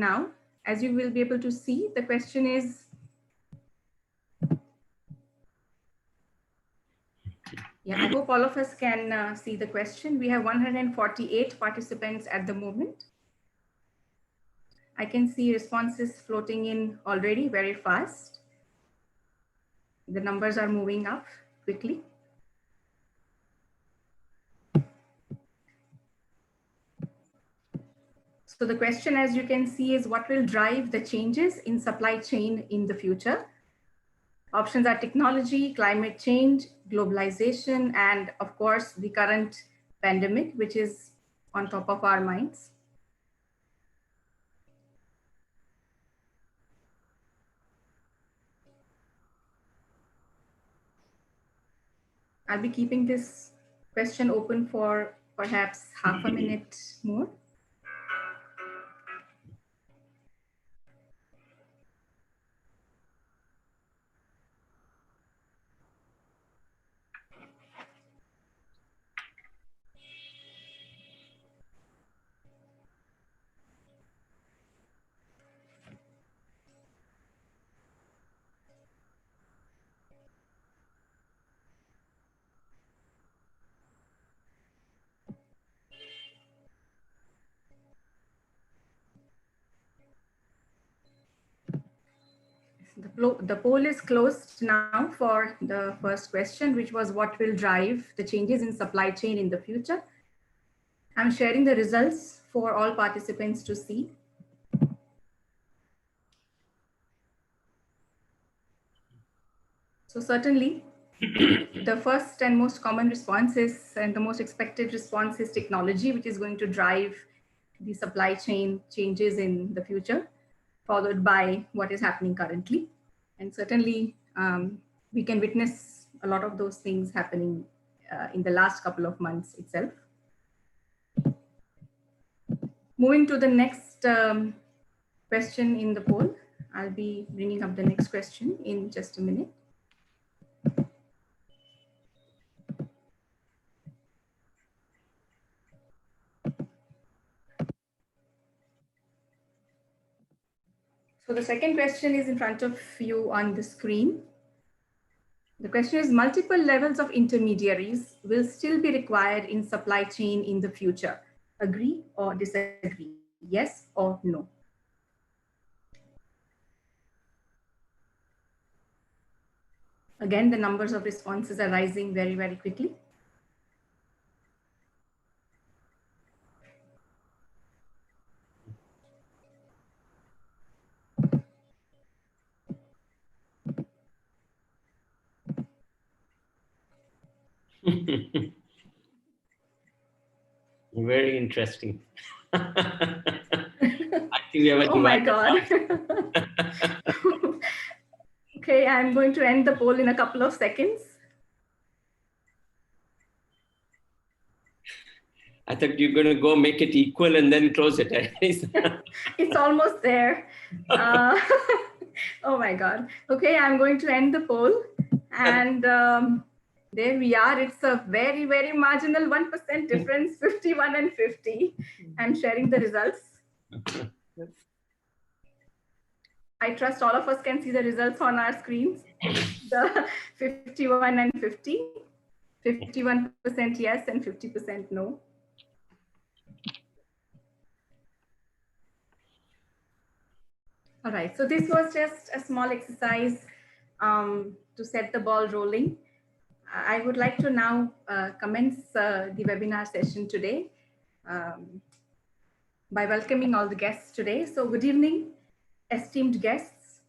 now. As you will be able to see, the question is, I hope all of us can see the question. We have 148 participants at the moment. I can see responses floating in already very fast. The numbers are moving up quickly. So the question, as you can see, is what will drive the changes in supply chain in the future? Options are technology, climate change, globalization, and of course, the current pandemic, which is on top of our minds. I'll be keeping this question open for perhaps half a minute more. The poll is closed now for the first question, which was what will drive the changes in supply chain in the future. I'm sharing the results for all participants to see. So certainly, the first and most common response is, and the most expected response is technology, which is going to drive the supply chain changes in the future, followed by what is happening currently. And certainly, we can witness a lot of those things happening in the last couple of months itself. Moving to the next question in the poll, I'll be bringing up the next question in just a minute. So the second question is in front of you on the screen. The question is, multiple levels of intermediaries will still be required in supply chain in the future. Agree or disagree? Yes or no? Again, the numbers of responses are rising very, very quickly. Very interesting. I think we have a oh my God. Okay, I'm going to end the poll in a couple of seconds. I thought you're going to go make it equal and then close it. It's almost there. Oh my God. Okay, I'm going to end the poll. And there we are. It's a very, very marginal 1% difference, 51 and 50. I'm sharing the results. I trust all of us can see the results on our screens. The 51 and 50, 51% yes and 50% no. All right, so this was just a small exercise to set the ball rolling. I would like to now commence the webinar session today by welcoming all the guests today. So good evening, esteemed guests,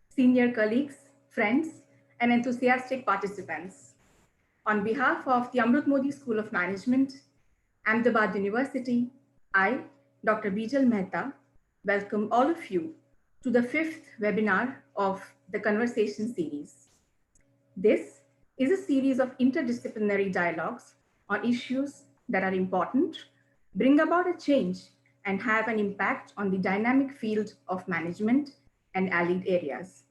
senior colleagues, friends, and enthusiastic participants. On behalf of the Amrut Modi School of Management, Ahmedabad University, I, Dr. Bijal Mehta, welcome all of you to the 5th webinar of the Conversation series. This is a series of interdisciplinary dialogues on issues that are important, bring about a change, and have an impact on the dynamic field of management and allied areas.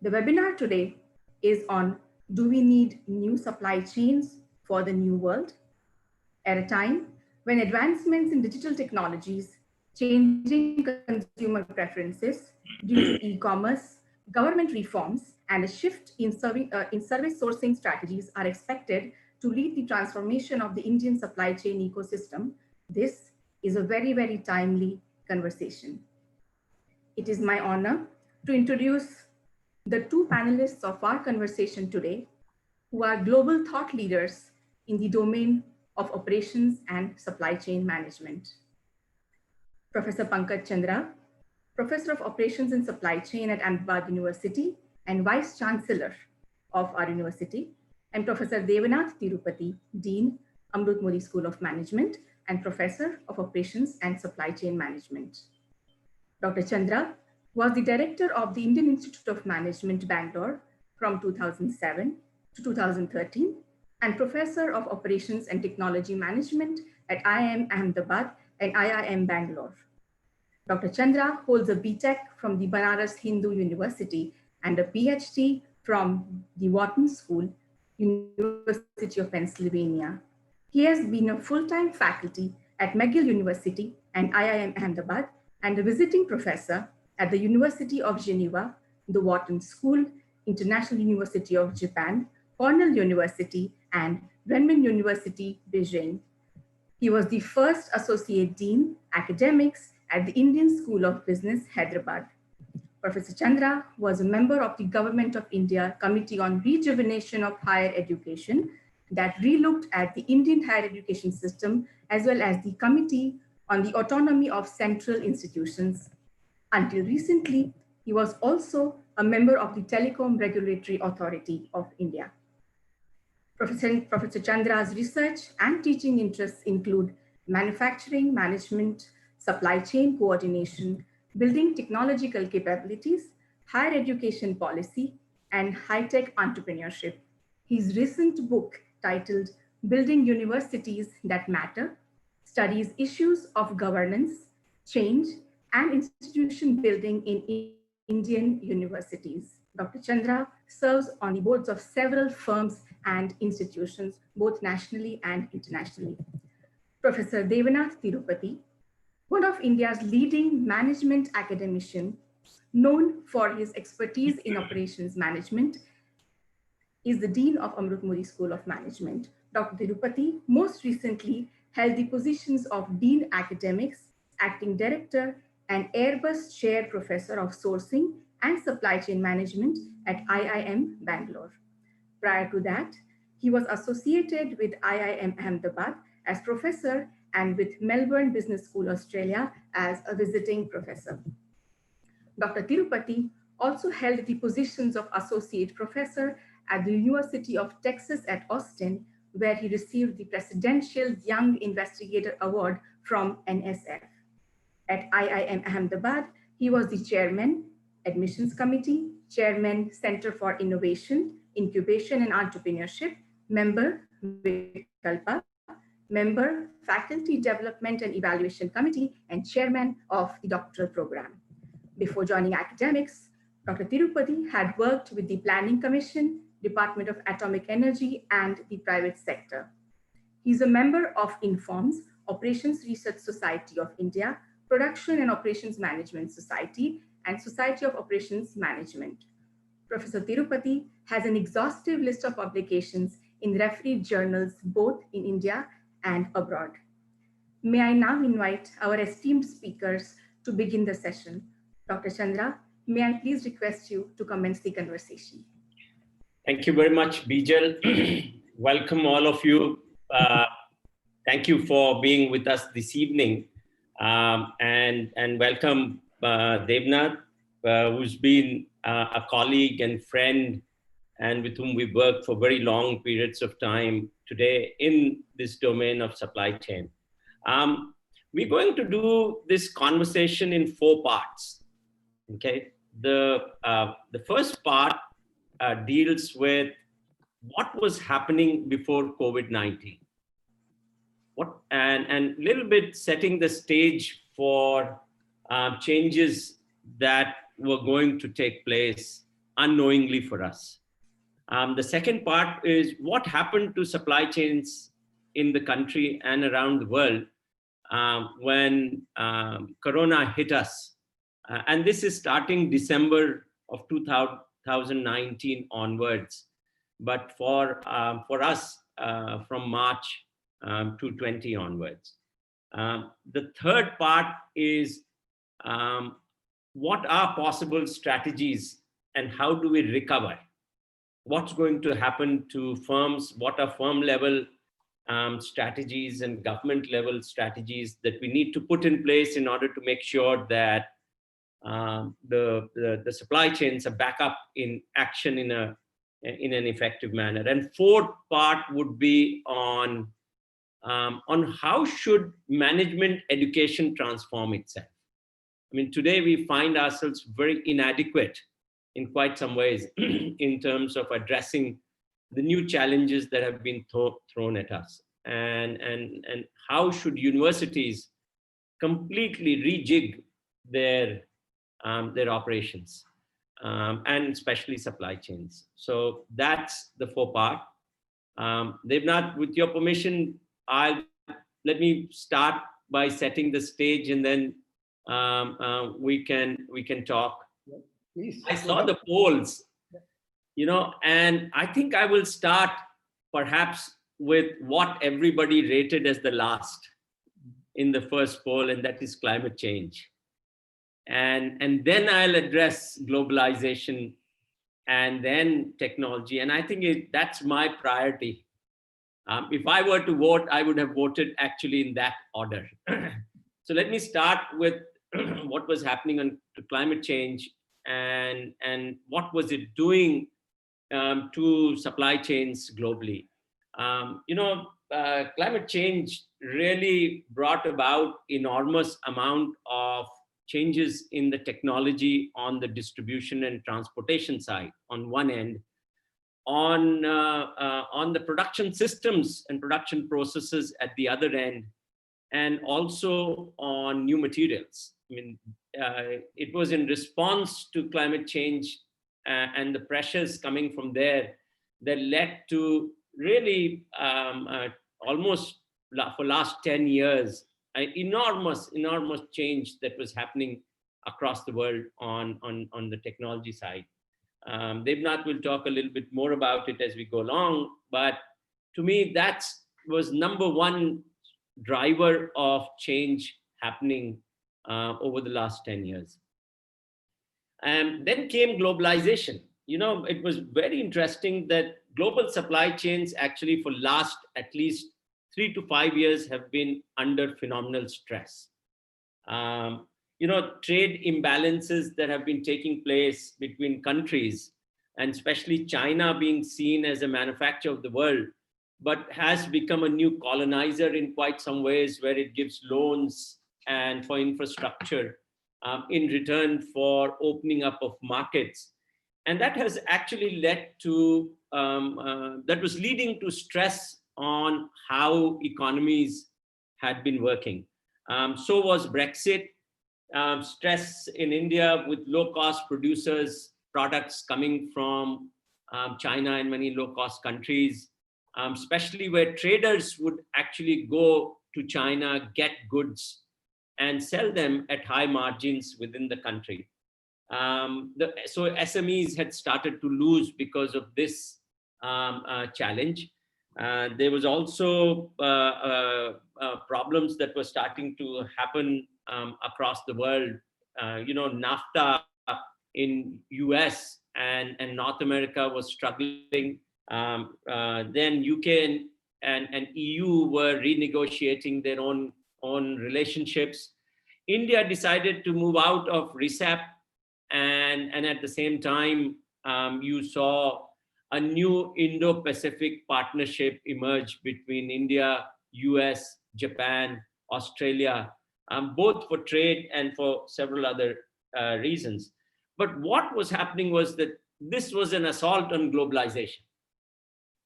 The webinar today is on, do we need new supply chains for the new world? At a time when advancements in digital technologies, changing consumer preferences due to e-commerce, government reforms, and a shift in service sourcing strategies are expected to lead the transformation of the Indian supply chain ecosystem, this is a very, very timely conversation. It is my honor to introduce the two panelists of our conversation today, who are global thought leaders in the domain of operations and supply chain management. Professor Pankaj Chandra, Professor of Operations and Supply Chain at Ahmedabad University and Vice Chancellor of our university, and Professor Devanath Tirupati, Dean, Amrut Modi School of Management and Professor of Operations and Supply Chain Management. Dr. Chandra was the Director of the Indian Institute of Management, Bangalore from 2007 to 2013 and Professor of Operations and Technology Management at IIM Ahmedabad and IIM Bangalore. Dr. Chandra holds a BTech from the Banaras Hindu University and a PhD from the Wharton School, University of Pennsylvania. He has been a full-time faculty at McGill University and IIM Ahmedabad and a visiting professor at the University of Geneva, the Wharton School, International University of Japan, Cornell University, and Renmin University, Beijing. He was the first Associate Dean, Academics at the Indian School of Business, Hyderabad. Professor Chandra was a member of the Government of India Committee on Rejuvenation of Higher Education that relooked at the Indian higher education system, as well as the Committee on the Autonomy of Central Institutions. Until recently, he was also a member of the Telecom Regulatory Authority of India. Professor Chandra's research and teaching interests include manufacturing management, supply chain coordination, building technological capabilities, higher education policy, and high-tech entrepreneurship. His recent book titled Building Universities That Matter studies issues of governance, change, and institution building in Indian universities. Dr. Chandra serves on the boards of several firms and institutions, both nationally and internationally. Professor Devanath Tirupati, one of India's leading management academicians, known for his expertise in operations management, is the Dean of Amrut Modi School of Management. Dr. Tirupati most recently held the positions of Dean Academics, Acting Director, and Airbus Chair Professor of Sourcing and Supply Chain Management at IIM Bangalore. Prior to that, he was associated with IIM Ahmedabad as professor and with Melbourne Business School, Australia as a visiting professor. Dr. Tirupati also held the positions of associate professor at the University of Texas at Austin, where he received the Presidential Young Investigator Award from NSF. At IIM Ahmedabad, he was the chairman, Admissions Committee, chairman, Center for Innovation, Incubation and Entrepreneurship, member, Vikalpa, member, Faculty Development and Evaluation Committee, and chairman of the doctoral program. Before joining academics, Dr. Tirupati had worked with the Planning Commission, Department of Atomic Energy, and the private sector. He's a member of INFORMS, Operations Research Society of India, Production and Operations Management Society, and Society of Operations Management. Professor Tirupati has an exhaustive list of publications in refereed journals, both in India and abroad. May I now invite our esteemed speakers to begin the session. Dr. Chandra, may I please request you to commence the conversation. Thank you very much, Bijal. Welcome all of you. Thank you for being with us this evening. And welcome Devnath, who's been a colleague and friend and with whom we worked for very long periods of time today in this domain of supply chain. We're going to do this conversation in 4 parts. Okay, the first part deals with what was happening before COVID-19. And a little bit setting the stage for changes that were going to take place unknowingly for us. The second part is what happened to supply chains in the country and around the world when Corona hit us And this is starting December of 2019 onwards. But for us, from March to 20 onwards. The third part is what are possible strategies and how do we recover? What's going to happen to firms? What are firm level strategies and government level strategies that we need to put in place in order to make sure that the supply chains are back up in action in an effective manner? And fourth part would be on how should management education transform itself. I mean, today we find ourselves very inadequate in quite some ways in terms of addressing the new challenges that have been thrown at us. And how should universities completely rejig their operations, and especially supply chains. So that's the four part. Devnath, with your permission, let me start by setting the stage, and then we can talk. Please. I saw the polls, and I think I will start perhaps with what everybody rated as the last in the first poll, and that is climate change. And then I'll address globalization and then technology. And I think that's my priority. If I were to vote, I would have voted actually in that order. So let me start with what was happening on to climate change and what was it doing to supply chains globally. Climate change really brought about enormous amount of changes in the technology on the distribution and transportation side on one end, on the production systems and production processes at the other end, and also on new materials. I mean, it was in response to climate change and the pressures coming from there that led to really almost for last 10 years, enormous change that was happening across the world on the technology side. Devnath will talk a little bit more about it as we go along, but to me, that was number one driver of change happening over the last 10 years. And then came globalization. It was very interesting that global supply chains actually for last at least 3 to 5 years have been under phenomenal stress. Trade imbalances that have been taking place between countries, and especially China being seen as a manufacturer of the world, but has become a new colonizer in quite some ways, where it gives loans and for infrastructure in return for opening up of markets. And that has actually led to, that was leading to stress on how economies had been working. So was Brexit, stress in India with low-cost producers, products coming from China and many low-cost countries, especially where traders would actually go to China, get goods, and sell them at high margins within the country. So SMEs had started to lose because of this challenge. There was also problems that were starting to happen across the world. NAFTA in US and North America was struggling. Then UK and EU were renegotiating their own relationships. India decided to move out of RCEP, and at the same time, you saw a new Indo-Pacific partnership emerge between India, US, Japan, Australia, both for trade and for several other reasons. But what was happening was that this was an assault on globalization.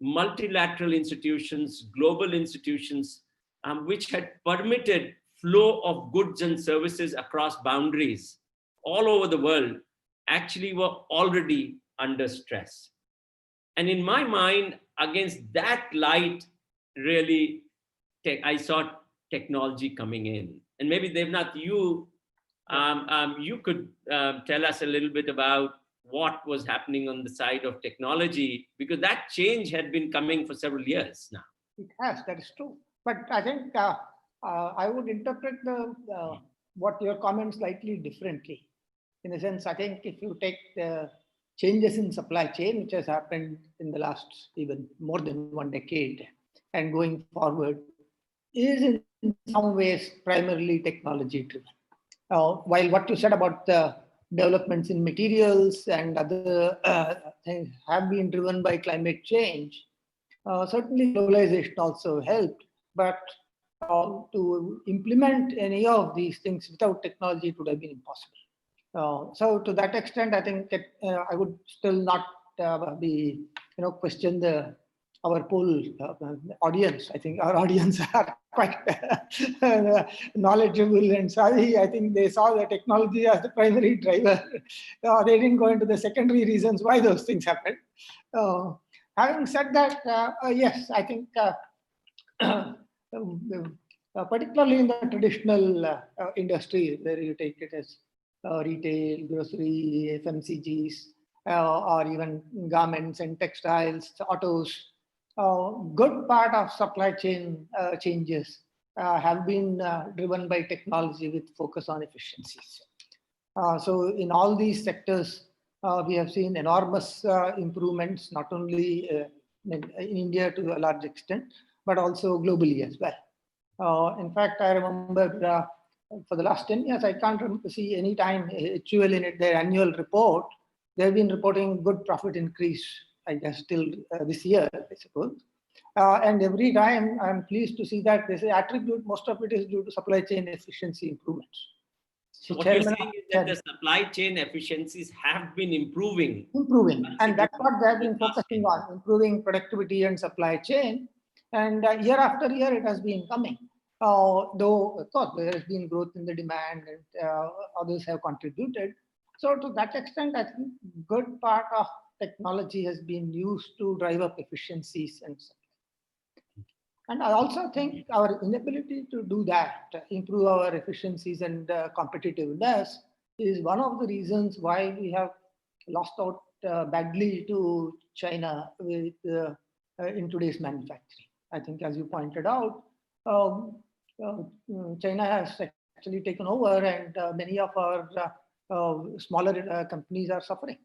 Multilateral institutions, global institutions, which had permitted flow of goods and services across boundaries all over the world, actually were already under stress. And in my mind, against that light, really, I saw technology coming in. And maybe Devnath, you You could tell us a little bit about what was happening on the side of technology, because that change had been coming for several years now. It has, that is true. But I think I would interpret what your comment slightly differently. In a sense, I think if you take the changes in supply chain, which has happened in the last even more than 1 decade, and going forward, is in some ways primarily technology driven. While what you said about the developments in materials and other things have been driven by climate change, certainly globalization also helped, but to implement any of these things without technology, it would have been impossible. So to that extent, I think I would still not be, question our poll audience. I think our audience are quite knowledgeable and savvy. I think they saw the technology as the primary driver. They didn't go into the secondary reasons why those things happened. Having said that, yes, I think particularly in the traditional industry where you take it as retail, grocery, FMCGs, or even garments and textiles, autos, good part of supply chain changes have been driven by technology with focus on efficiencies. So in all these sectors, we have seen enormous improvements, not only in India to a large extent, but also globally as well. In fact, I remember for the last 10 years, I can't see any time HUL in their annual report, they've been reporting good profit increase, I guess, till this year, I suppose. And every time I'm pleased to see that they say attribute, most of it is due to supply chain efficiency improvements. So what you're saying is that the supply chain efficiencies have been improving. And that's what they've been focusing on, improving productivity and supply chain. And year after year, it has been coming. Though, of course, there has been growth in the demand and others have contributed. So to that extent, I think good part of technology has been used to drive up efficiencies and supply. And I also think our inability to do that, improve our efficiencies and competitiveness, is one of the reasons why we have lost out badly to China with in today's manufacturing. I think, as you pointed out, China has actually taken over, and many of our smaller companies are suffering.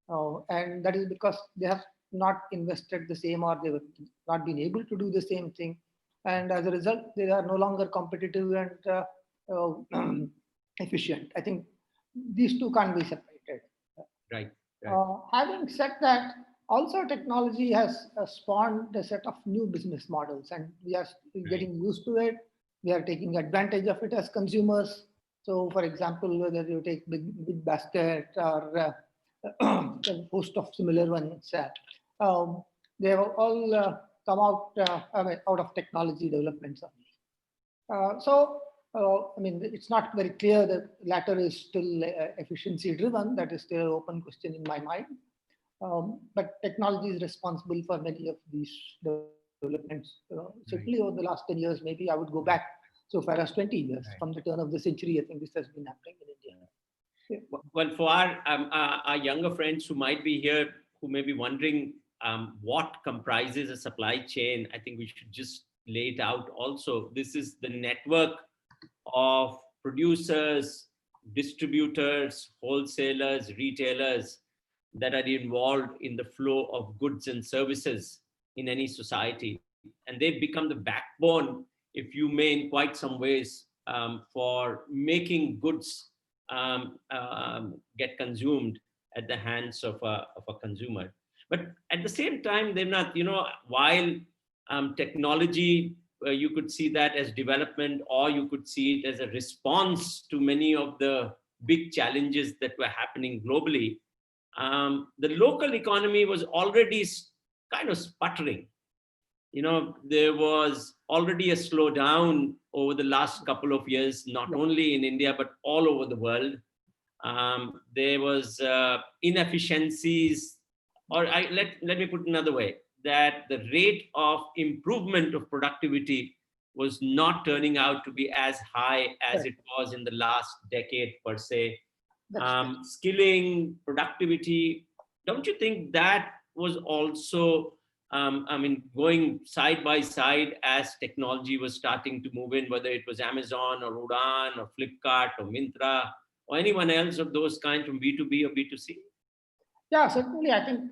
And that is because they have not invested the same, or they have not been able to do the same thing. And as a result, they are no longer competitive and efficient. I think these two can't be separated. Right. Having said that, also technology has spawned a set of new business models, and we are getting used to it. We are taking advantage of it as consumers. So, for example, whether you take Big Basket or a host of similar ones, they have all come out of technology developments only. I mean, it's not very clear that the latter is still efficiency driven. That is still an open question in my mind. But technology is responsible for many of these developments. Certainly over the last 10 years, maybe I would go back so far as 20 years. From the turn of the century, I think this has been happening in India. Yeah. Well, for our younger friends who might be here, who may be wondering what comprises a supply chain, I think we should just lay it out also. This is the network of producers, distributors, wholesalers, retailers that are involved in the flow of goods and services in any society. And they've become the backbone, if you may, in quite some ways, for making goods get consumed at the hands of a consumer. But at the same time, they're not, while technology, you could see that as development, or you could see it as a response to many of the big challenges that were happening globally. The local economy was already kind of sputtering. There was already a slowdown over the last couple of years, not only in India, but all over the world. There was inefficiencies, or let me put it another way, that the rate of improvement of productivity was not turning out to be as high as Right. it was in the last decade per se. That's Skilling, productivity, don't you think that was also, going side by side as technology was starting to move in, whether it was Amazon or Udaan or Flipkart or Myntra or anyone else of those kind from B2B or B2C? Yeah, certainly. I think,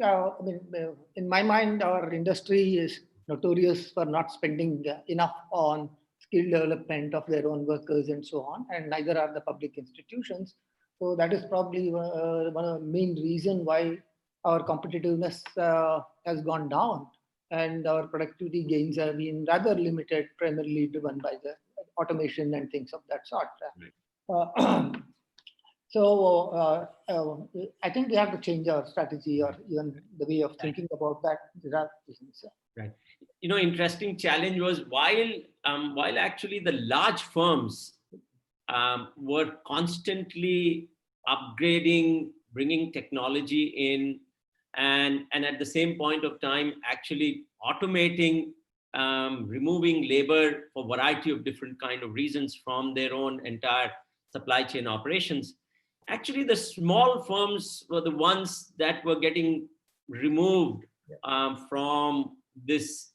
in my mind, our industry is notorious for not spending enough on skill development of their own workers and so on, and neither are the public institutions. So that is probably one of the main reason why our competitiveness has gone down, and our productivity gains have been rather limited, primarily driven by the automation and things of that sort. Uh, So I think we have to change our strategy or even the way of thinking about that. There are reasons. Right. Interesting challenge was while actually the large firms were constantly upgrading, bringing technology in, and at the same point of time, actually automating, removing labor for a variety of different kind of reasons from their own entire supply chain operations. Actually, the small firms were the ones that were getting removed from this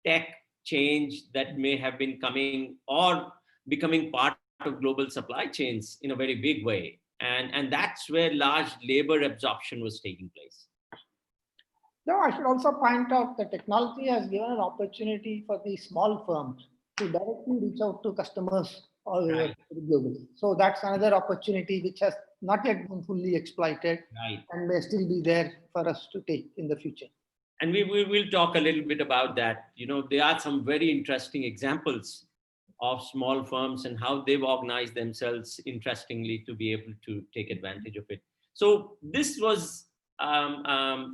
tech change that may have been coming or becoming part of global supply chains in a very big way. And that's where large labor absorption was taking place. No, I should also point out that technology has given an opportunity for these small firms to directly reach out to customers all over Right, globally. So that's another opportunity which has not yet been fully exploited right. and may still be there for us to take in the future. And we will talk a little bit about that. There are some very interesting examples of small firms and how they've organized themselves interestingly to be able to take advantage of it. So this was,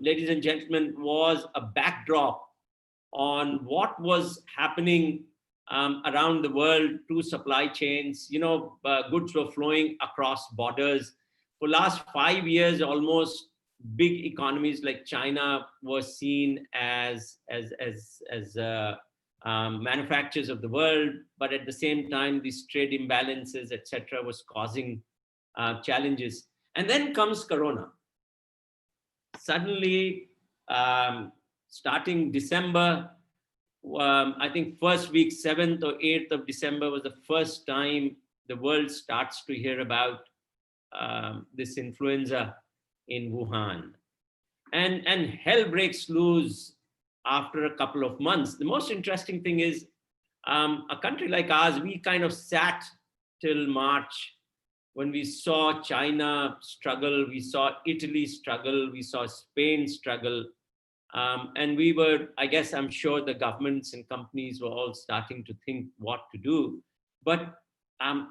ladies and gentlemen, was a backdrop on what was happening around the world to supply chains. Goods were flowing across borders. For last 5 years, almost, big economies like China were seen as manufacturers of the world, but at the same time, these trade imbalances, etc., was causing challenges. And then comes Corona. Suddenly, starting December, I think first week, 7th or 8th of December was the first time the world starts to hear about this influenza in Wuhan. And hell breaks loose after a couple of months. The most interesting thing is a country like ours, we kind of sat till March when we saw China struggle, we saw Italy struggle, we saw Spain struggle. And we were, I guess, I'm sure the governments and companies were all starting to think what to do. But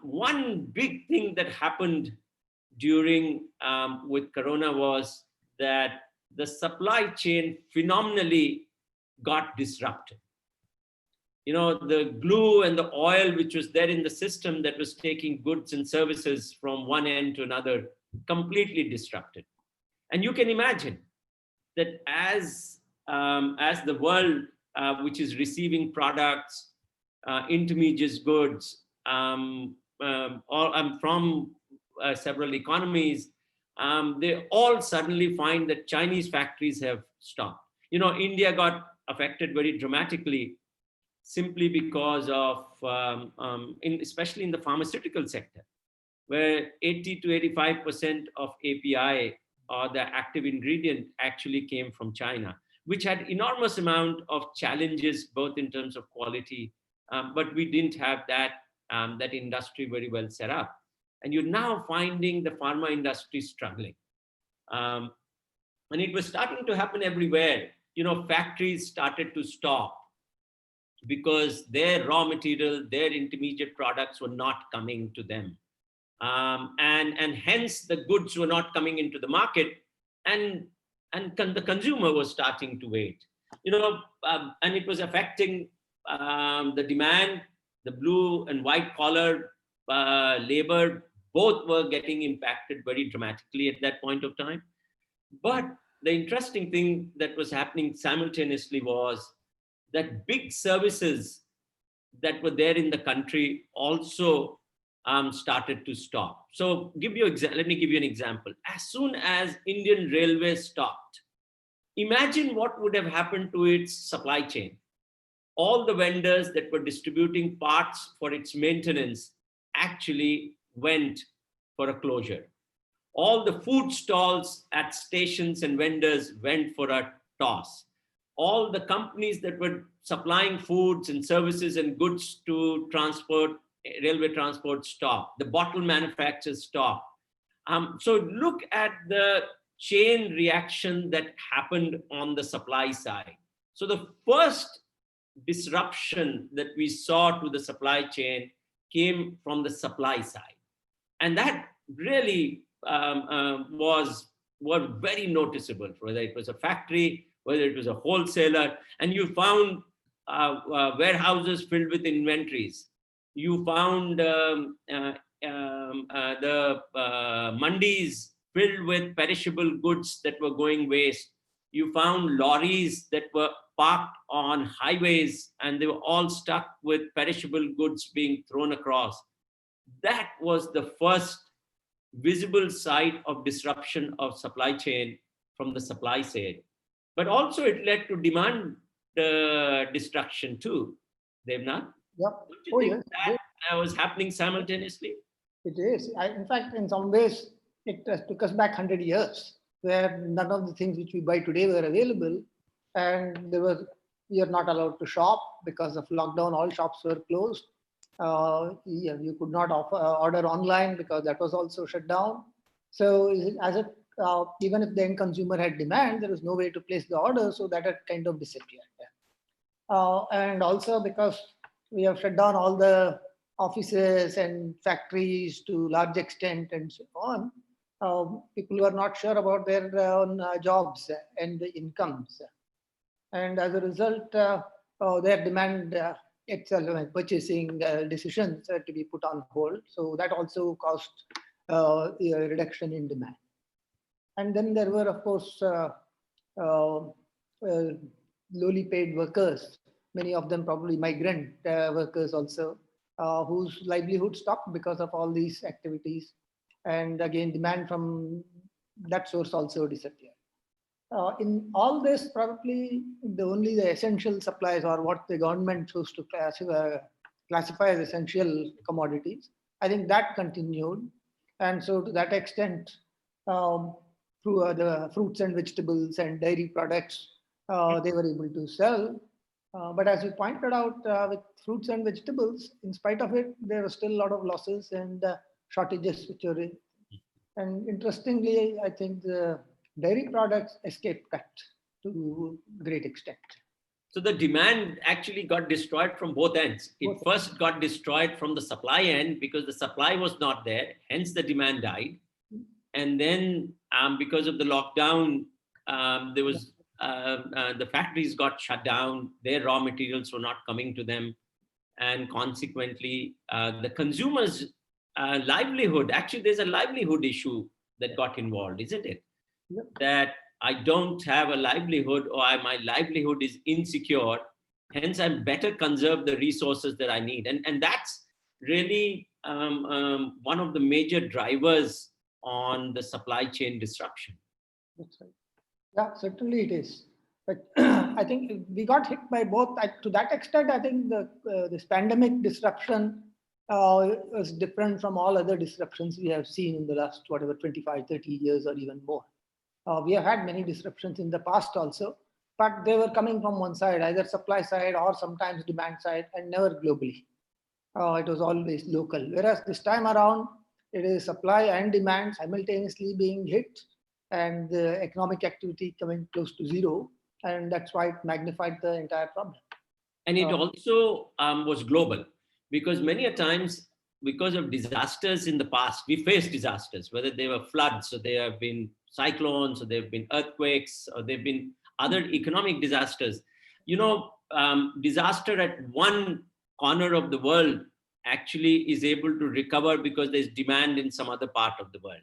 one big thing that happened during with Corona was that the supply chain phenomenally got disrupted. The glue and the oil which was there in the system that was taking goods and services from one end to another completely disrupted. And you can imagine that as the world which is receiving products, intermediate goods, from several economies, they all suddenly find that Chinese factories have stopped. India got affected very dramatically simply because of, especially in the pharmaceutical sector, where 80 to 85% of API or the active ingredient actually came from China, which had enormous amount of challenges, both in terms of quality, but we didn't have that industry very well set up. And you're now finding the pharma industry struggling. And it was starting to happen everywhere. Factories started to stop because their raw material, their intermediate products were not coming to them. And hence the goods were not coming into the market, and the consumer was starting to wait. And it was affecting the demand. The blue and white collar labor both were getting impacted very dramatically at that point of time. But the interesting thing that was happening simultaneously was that big services that were there in the country also started to stop. So let me give you an example. As soon as Indian Railways stopped, imagine what would have happened to its supply chain. All the vendors that were distributing parts for its maintenance actually went for a closure. All the food stalls at stations and vendors went for a toss. All the companies that were supplying foods and services and goods to transport, railway transport stopped. The bottle manufacturers stopped. So look at the chain reaction that happened on the supply side. So the first disruption that we saw to the supply chain came from the supply side. And that really was very noticeable, whether it was a factory, whether it was a wholesaler, and you found warehouses filled with inventories. You found the mandis filled with perishable goods that were going waste. You found lorries that were parked on highways and they were all stuck with perishable goods being thrown across. That was the first visible side of disruption of supply chain from the supply side. But also it led to demand destruction too, Devnath. Yep. Don't you think that was happening simultaneously? It is. In fact, in some ways, it took us back 100 years, where none of the things which we buy today were available. And we are not allowed to shop because of lockdown, all shops were closed. You could not order online because that was also shut down. So even if the end consumer had demand, there was no way to place the order, so that had kind of disappeared. And also because we have shut down all the offices and factories to large extent and so on, people were not sure about their own jobs and the incomes. And as a result, their demand itself, purchasing decisions had to be put on hold. So that also caused a reduction in demand. And then there were, of course, lowly paid workers, many of them probably migrant workers also, whose livelihood stopped because of all these activities. And again, demand from that source also disappeared. In all this, probably only the essential supplies or what the government chose to classify as essential commodities, I think that continued. And so to that extent, through the fruits and vegetables and dairy products, they were able to sell. But as you pointed out, with fruits and vegetables, in spite of it, there are still a lot of losses and shortages which are in. And interestingly, I think the dairy products escaped cut to a great extent. So the demand actually got destroyed from both ends. It first got destroyed from the supply end because the supply was not there, hence the demand died. And then because of the lockdown, there was the factories got shut down, their raw materials were not coming to them. And consequently, the consumers' livelihood, actually there's a livelihood issue that got involved, isn't it? Yep. That I don't have a livelihood or my livelihood is insecure, hence I better conserve the resources that I need. And that's really one of the major drivers on the supply chain disruption. That's right. Yeah, certainly it is. But I think we got hit by both. To that extent, I think this pandemic disruption was different from all other disruptions we have seen in the last, 25, 30 years or even more. We have had many disruptions in the past also, but they were coming from one side, either supply side or sometimes demand side, and never globally. It was always local. Whereas this time around, it is supply and demand simultaneously being hit, and the economic activity coming close to zero. And that's why it magnified the entire problem. And it also was global, because many a times, because of disasters in the past, we faced disasters, whether they were floods, or there have been cyclones, or there have been earthquakes, or there have been other economic disasters. Disaster at one corner of the world actually is able to recover because there's demand in some other part of the world.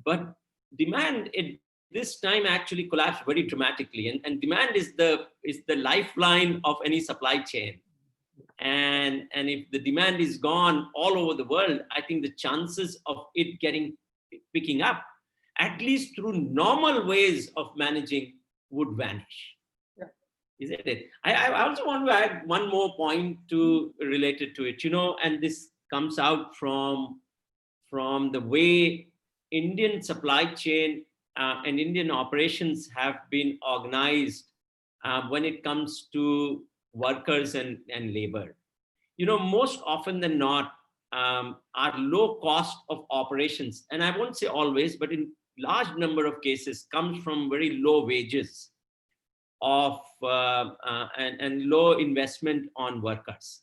But demand at this time actually collapsed very dramatically, and demand is the lifeline of any supply chain. And if the demand is gone all over the world, I think the chances of it picking up, at least through normal ways of managing, would vanish. Yeah. Isn't it? I also want to add one more point to related to it, and this comes out from the way Indian supply chain and Indian operations have been organized when it comes to workers and labor. Most often than not, our low cost of operations, and I won't say always, but in large number of cases, comes from very low wages and low investment on workers.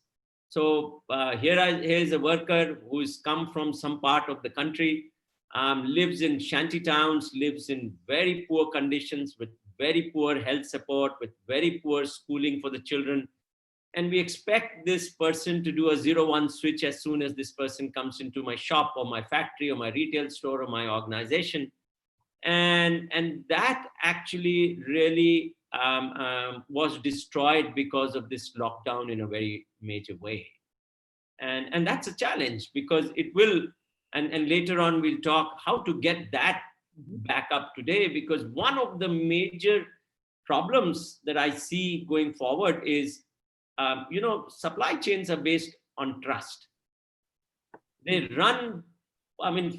So here's a worker who's come from some part of the country, lives in shanty towns, lives in very poor conditions with very poor health support, with very poor schooling for the children. And we expect this person to do a 0-1 switch as soon as this person comes into my shop or my factory or my retail store or my organization. And that actually really was destroyed because of this lockdown in a very major way. And that's a challenge, because it will, and later on we'll talk how to get that back up today, because one of the major problems that I see going forward is, supply chains are based on trust. They run,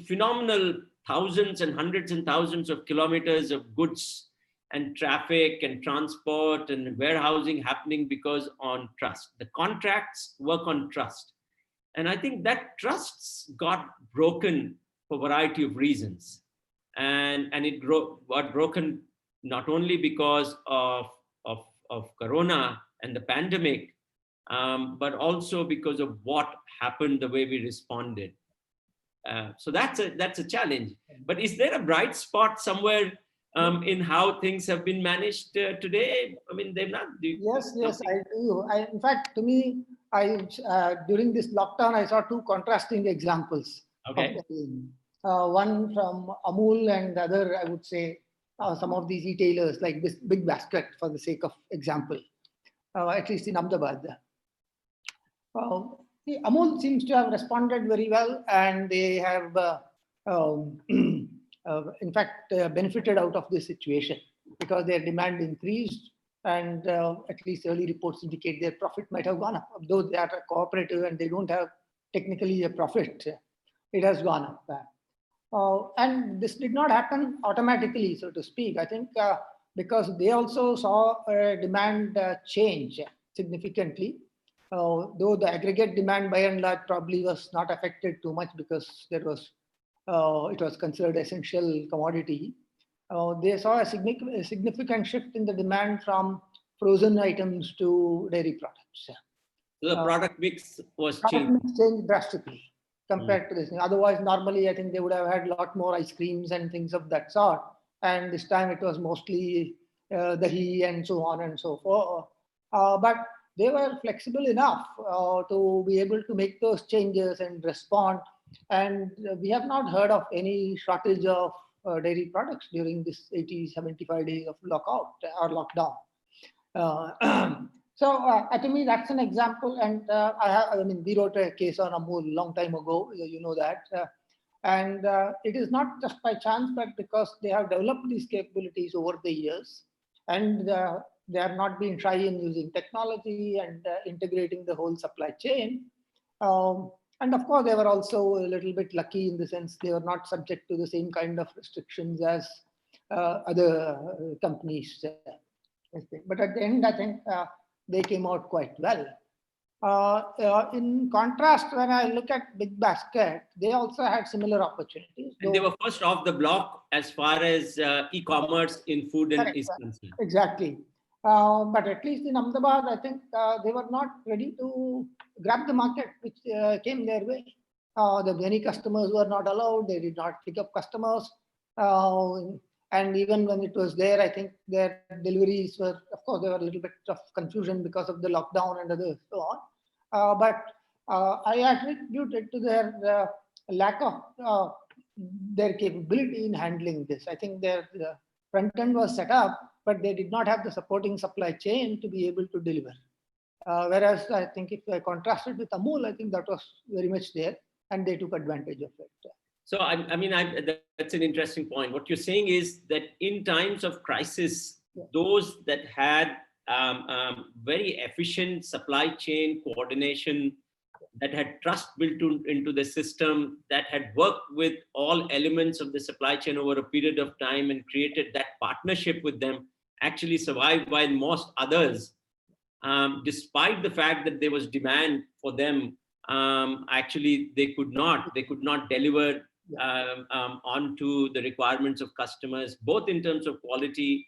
phenomenal thousands and hundreds and thousands of kilometers of goods and traffic and transport and warehousing happening because on trust. The contracts work on trust. And I think that trusts got broken for a variety of reasons. And it got broken not only because of Corona and the pandemic, but also because of what happened, the way we responded. So that's a challenge. But is there a bright spot somewhere in how things have been managed today? They've not. Yes, I do. In fact, to me, during this lockdown, I saw two contrasting examples. Okay. One from Amul, and the other, I would say, some of these retailers like this Big Basket, for the sake of example, at least in Ahmedabad. Amul seems to have responded very well, and they have, in fact, benefited out of this situation because their demand increased, and at least early reports indicate their profit might have gone up. Though they are a cooperative and they don't have technically a profit, it has gone up. And this did not happen automatically, so to speak. I think because they also saw a demand change significantly. Though the aggregate demand by and large probably was not affected too much because it was considered essential commodity. They saw a significant shift in the demand from frozen items to dairy products. So the product mix was changed drastically compared to this. Otherwise, normally I think they would have had a lot more ice creams and things of that sort. And this time it was mostly dahi and so on and so forth. But they were flexible enough to be able to make those changes and respond. And we have not heard of any shortage of dairy products during this 80-75 days of lockout or lockdown. So to me, that's an example. And we wrote a case on Amul a long time ago, you know that. And it is not just by chance, but because they have developed these capabilities over the years. And they have not been shy in using technology and integrating the whole supply chain. And of course, they were also a little bit lucky in the sense they were not subject to the same kind of restrictions as other companies. But at the end, I think they came out quite well. In contrast, when I look at Big Basket, they also had similar opportunities. And they were first off the block as far as e-commerce in food and is concerned. Exactly. But at least in Ahmedabad, I think they were not ready to grab the market which came their way. The many customers were not allowed. They did not pick up customers. And even when it was there, I think their deliveries were, of course, there were a little bit of confusion because of the lockdown and other so on. But I attribute it to their lack of their capability in handling this. I think their front end was set up, but they did not have the supporting supply chain to be able to deliver. Whereas I think if I contrast it with Amul, I think that was very much there and they took advantage of it. So, that's an interesting point. What you're saying is that in times of crisis, those that had very efficient supply chain coordination, that had trust built into the system, that had worked with all elements of the supply chain over a period of time and created that partnership with them, actually survived, while most others, despite the fact that there was demand for them, actually they could not deliver onto the requirements of customers, both in terms of quality,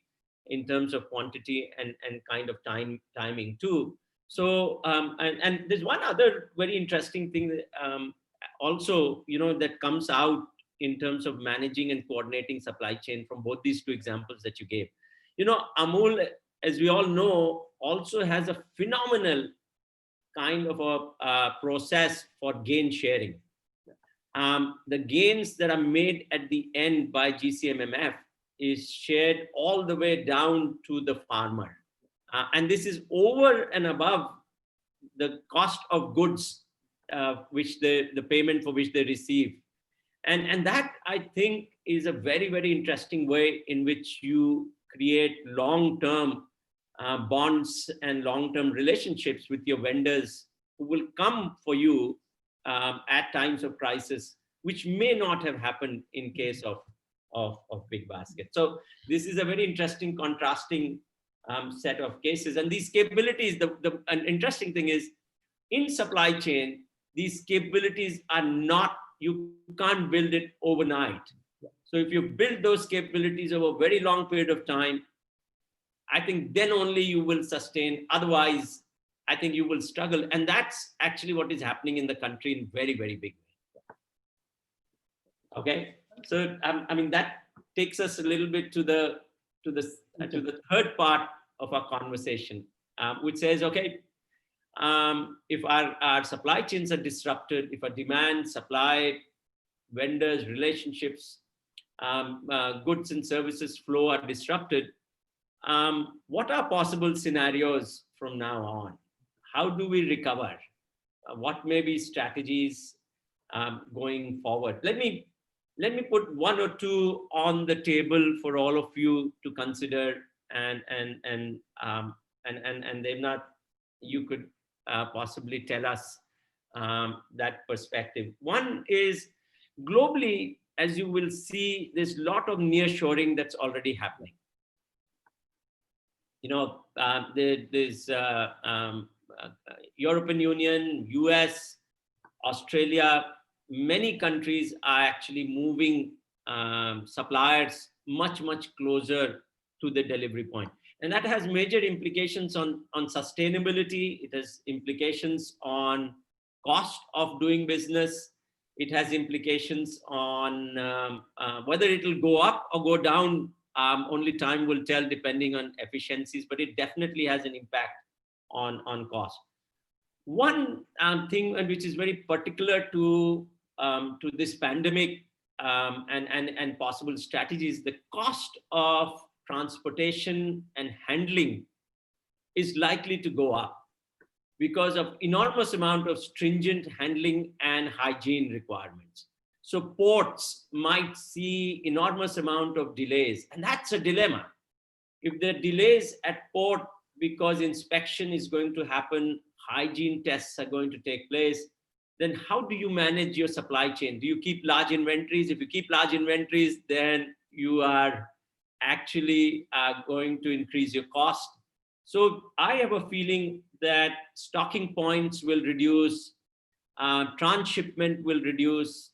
in terms of quantity, and kind of timing too. So and there's one other very interesting thing that, also, that comes out in terms of managing and coordinating supply chain from both these two examples that you gave. Amul, as we all know, also has a phenomenal kind of a process for gain sharing. The gains that are made at the end by GCMMF is shared all the way down to the farmer. And this is over and above the cost of goods, which the payment for which they receive. And that, I think, is a very, very interesting way in which you create long-term bonds and long-term relationships with your vendors who will come for you at times of crisis, which may not have happened in case of big basket. So this is a very interesting contrasting set of cases. And these capabilities, an interesting thing is, in supply chain, these capabilities are not, you can't build it overnight. So if you build those capabilities over a very long period of time, I think then only you will sustain. Otherwise, I think you will struggle. And that's actually what is happening in the country in very, very big way. Okay. So, that takes us a little bit to the third part of our conversation, which says, okay, if our supply chains are disrupted, if our demand, supply, vendors, relationships, goods and services flow are disrupted, what are possible scenarios from now on? How do we recover? What may be strategies going forward? Let me put one or two on the table for all of you to consider, and Devnath, you could possibly tell us that perspective. One is, globally, as you will see, there's a lot of nearshoring that's already happening. There's European Union, US, Australia, many countries are actually moving suppliers much, much closer to the delivery point. And that has major implications on sustainability. It has implications on cost of doing business. It has implications on whether it will go up or go down. Only time will tell, depending on efficiencies, but it definitely has an impact on cost. One thing, which is very particular to this pandemic and possible strategies, the cost of transportation and handling is likely to go up because of enormous amount of stringent handling and hygiene requirements. So ports might see enormous amount of delays, and that's a dilemma. If there are delays at port because inspection is going to happen, hygiene tests are going to take place, then how do you manage your supply chain? Do you keep large inventories? If you keep large inventories, then you are actually going to increase your cost. So I have a feeling that stocking points will reduce, transshipment will reduce,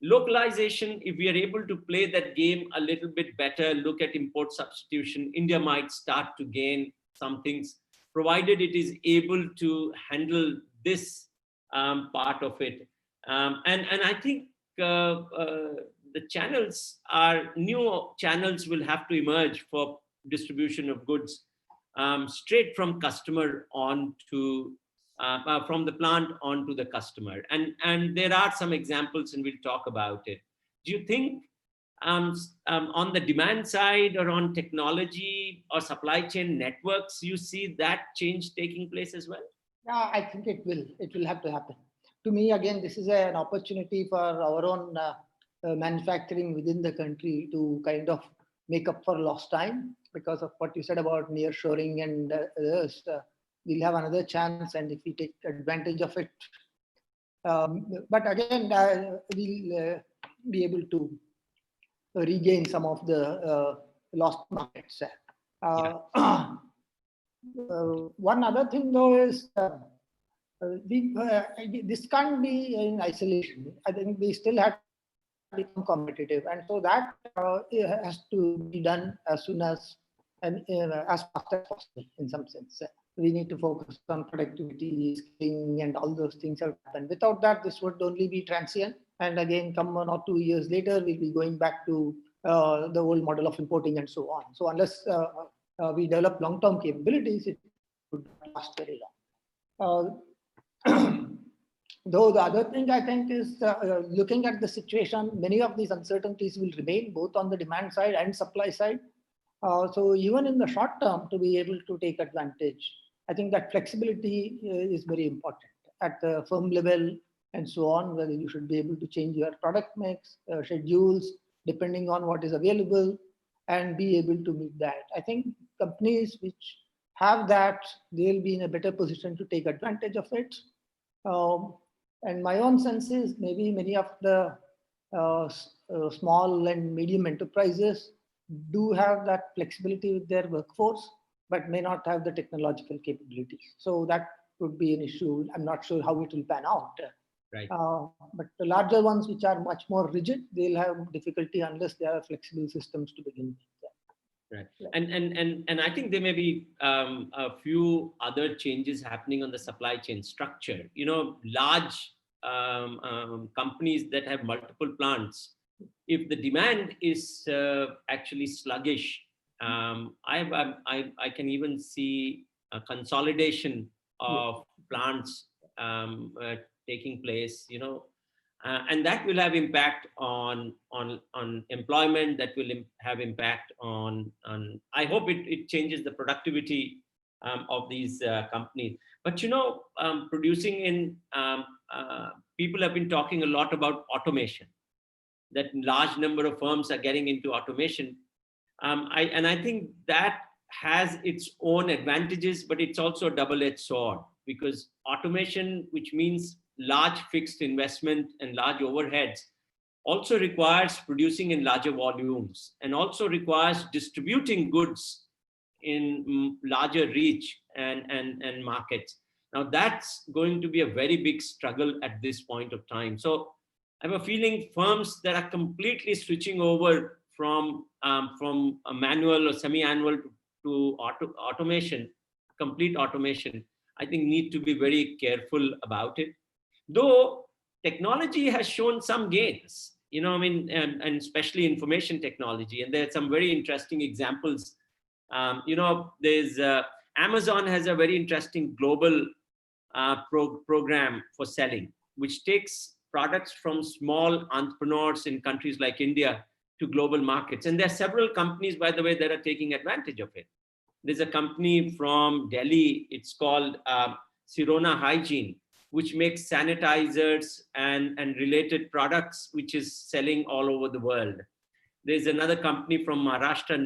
localization, if we are able to play that game a little bit better, look at import substitution, India might start to gain some things, provided it is able to handle this part of it. And I think the channels are, new channels will have to emerge for distribution of goods straight from customer on to from the plant onto the customer. And there are some examples, and we'll talk about it. Do you think on the demand side or on technology or supply chain networks, you see that change taking place as well? Yeah, I think it will. It will have to happen. To me, again, this is an opportunity for our own manufacturing within the country to kind of make up for lost time because of what you said about nearshoring and others. We'll have another chance, and if we take advantage of it, but again, we'll be able to regain some of the lost markets. One other thing, though, is this can't be in isolation. I think we still have to become competitive, and so that has to be done as soon as as fast as possible. In some sense, we need to focus on productivity, skilling, and all those things have happened. Without that, this would only be transient, and again, come 1 or 2 years later, we'll be going back to the old model of importing and so on. So unless we develop long-term capabilities, it would not last very long. Though the other thing I think is looking at the situation, many of these uncertainties will remain both on the demand side and supply side. So even in the short term, to be able to take advantage, I think that flexibility is very important at the firm level and so on, whether you should be able to change your product mix, schedules, depending on what is available, and be able to meet that. I think companies which have that, they'll be in a better position to take advantage of it. And my own sense is maybe many of the small and medium enterprises do have that flexibility with their workforce, but may not have the technological capabilities. So that could be an issue. I'm not sure how it will pan out. Right. But the larger ones, which are much more rigid, they'll have difficulty unless they have flexible systems to begin with. Right. And I think there may be a few other changes happening on the supply chain structure. You know, large companies that have multiple plants, if the demand is actually sluggish, I can even see a consolidation of plants taking place, you know, and that will have impact on employment. That will have impact on I hope it changes the productivity of these companies. But you know, producing in people have been talking a lot about automation, that large number of firms are getting into automation. I think that has its own advantages, but it's also a double-edged sword, because automation, which means large fixed investment and large overheads, also requires producing in larger volumes and also requires distributing goods in larger reach and markets. Now that's going to be a very big struggle at this point of time. So I have a feeling firms that are completely switching over from a manual or semi-annual to automation, complete automation, I think need to be very careful about it. Though technology has shown some gains, you know, I mean, and especially information technology, and there are some very interesting examples. You know, there's Amazon has a very interesting global program for selling, which takes products from small entrepreneurs in countries like India to global markets. And there are several companies, by the way, that are taking advantage of it. There's a company from Delhi, it's called Sirona Hygiene, which makes sanitizers and related products, which is selling all over the world. There's another company from Maharashtra,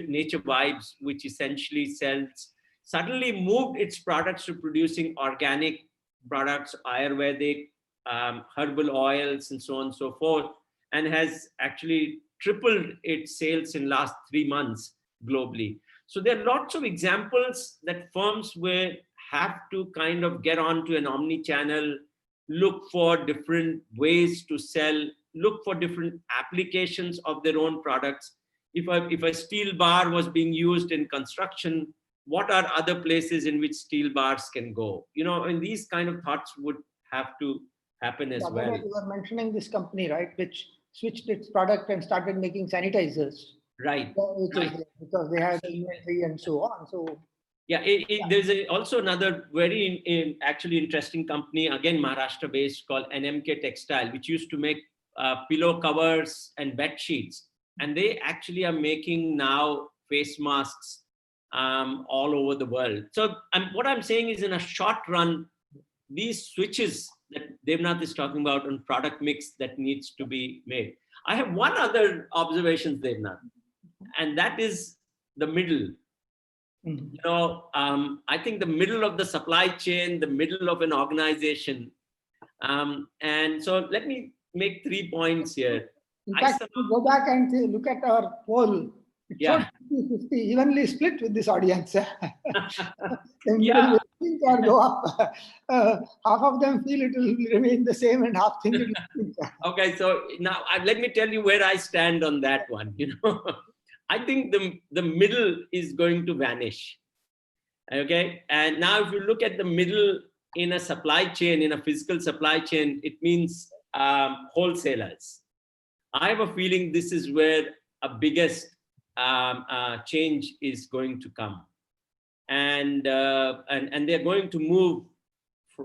Nature Vibes, which essentially suddenly moved its products to producing organic products, Ayurvedic, herbal oils, and so on and so forth, and has actually tripled its sales in last 3 months globally. So there are lots of examples that firms will have to kind of get onto an omni-channel, look for different ways to sell, look for different applications of their own products. If a steel bar was being used in construction, what are other places in which steel bars can go? You know, and these kind of thoughts would have to happen as well. You were mentioning this company, right, which switched its product and started making sanitizers. Right. Because they had inventory and so on. So yeah, there's also another very actually interesting company, again Maharashtra based, called NMK Textile, which used to make pillow covers and bed sheets. And they actually are making now face masks all over the world. So what I'm saying is, in a short run, these switches that Devnath is talking about on product mix that needs to be made. I have one other observation, Devnath, and that is the middle. I think the middle of the supply chain, the middle of an organization. And so let me make 3 points here. In fact, if you go back and look at our poll, it showed 50-50, evenly split with this audience. The middle will sink or go up. Half of them feel it will remain the same, and half think it will sink. Okay, so now let me tell you where I stand on that one. I think the middle is going to vanish. Okay, and now if you look at the middle in a supply chain, in a physical supply chain, it means wholesalers. I have a feeling this is where a biggest change is going to come, and they're going to move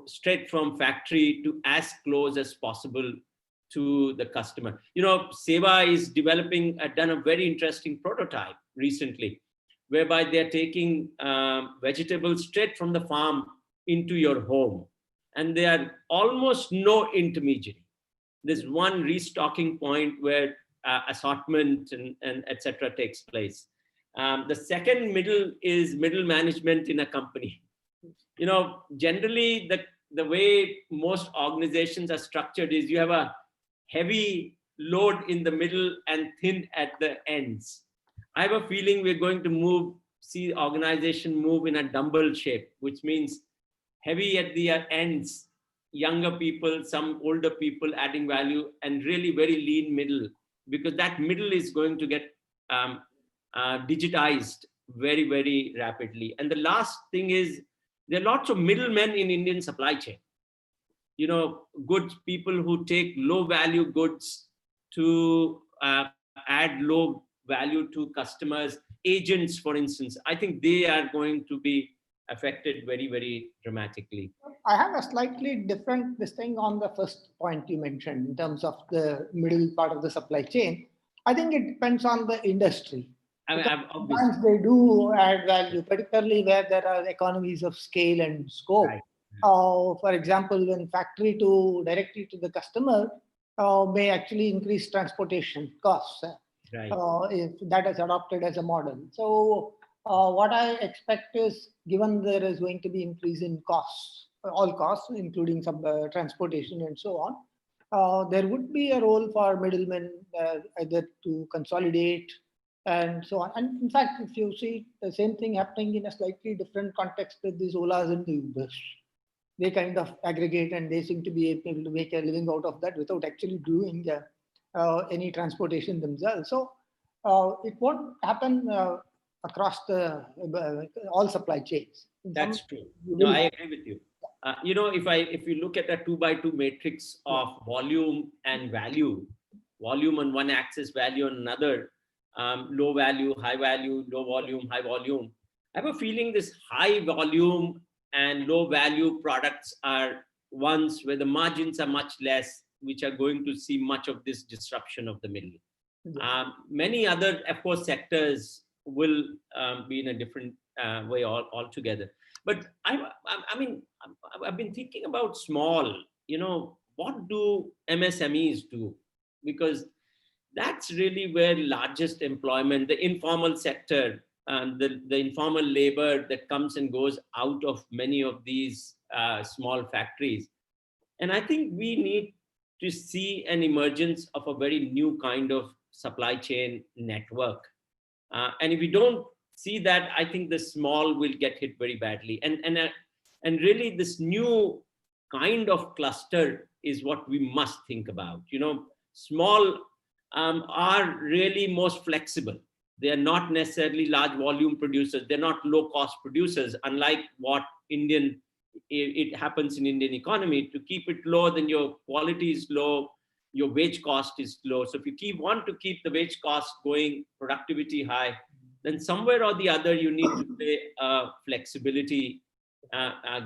straight from factory to as close as possible to the customer. Seva is done a very interesting prototype recently, whereby they're taking vegetables straight from the farm into your home, and there are almost no intermediary. There's one restocking point where assortment and etc. takes place. The second middle is middle management in a company. Generally the way most organizations are structured is you have a heavy load in the middle and thin at the ends. I have a feeling we're going to see organization move in a dumbbell shape, which means heavy at the ends, younger people, some older people adding value, and really very lean middle, because that middle is going to get digitized very, very rapidly. And the last thing is, there are lots of middlemen in Indian supply chain. Goods people who take low value goods to add low value to customers, agents, for instance. I think they are going to be affected very, very dramatically. I have a slightly different thing on the first point you mentioned in terms of the middle part of the supply chain. I think it depends on the industry. Sometimes they do add value, particularly where there are economies of scale and scope. Right. For example, when factory to directly to the customer may actually increase transportation costs, right. If that is adopted as a model. So what I expect is, given there is going to be increase in costs, all costs, including some transportation and so on, there would be a role for middlemen either to consolidate and so on. And in fact, if you see the same thing happening in a slightly different context with these Olas and the Ubers, they kind of aggregate and they seem to be able to make a living out of that without actually doing any transportation themselves. So it won't happen across all supply chains. That's true. No, I agree with you. If you look at a 2x2 matrix of volume and value, volume on one axis, value on another, low value, high value, low volume, high volume. I have a feeling this high volume and low value products are ones where the margins are much less, which are going to see much of this disruption of the middle. Many other, of course, sectors will be in a different way altogether. But I've been thinking about small, what do MSMEs do? Because that's really where largest employment, the informal sector, the informal labor that comes and goes out of many of these small factories. And I think we need to see an emergence of a very new kind of supply chain network. And if we don't see that, I think the small will get hit very badly. And really this new kind of cluster is what we must think about. Small are really most flexible. They are not necessarily large volume producers. They're not low cost producers, unlike what it happens in Indian economy. To keep it low, then your quality is low, your wage cost is low. So if you want to keep the wage cost going, productivity high, then somewhere or the other, you need to play a flexibility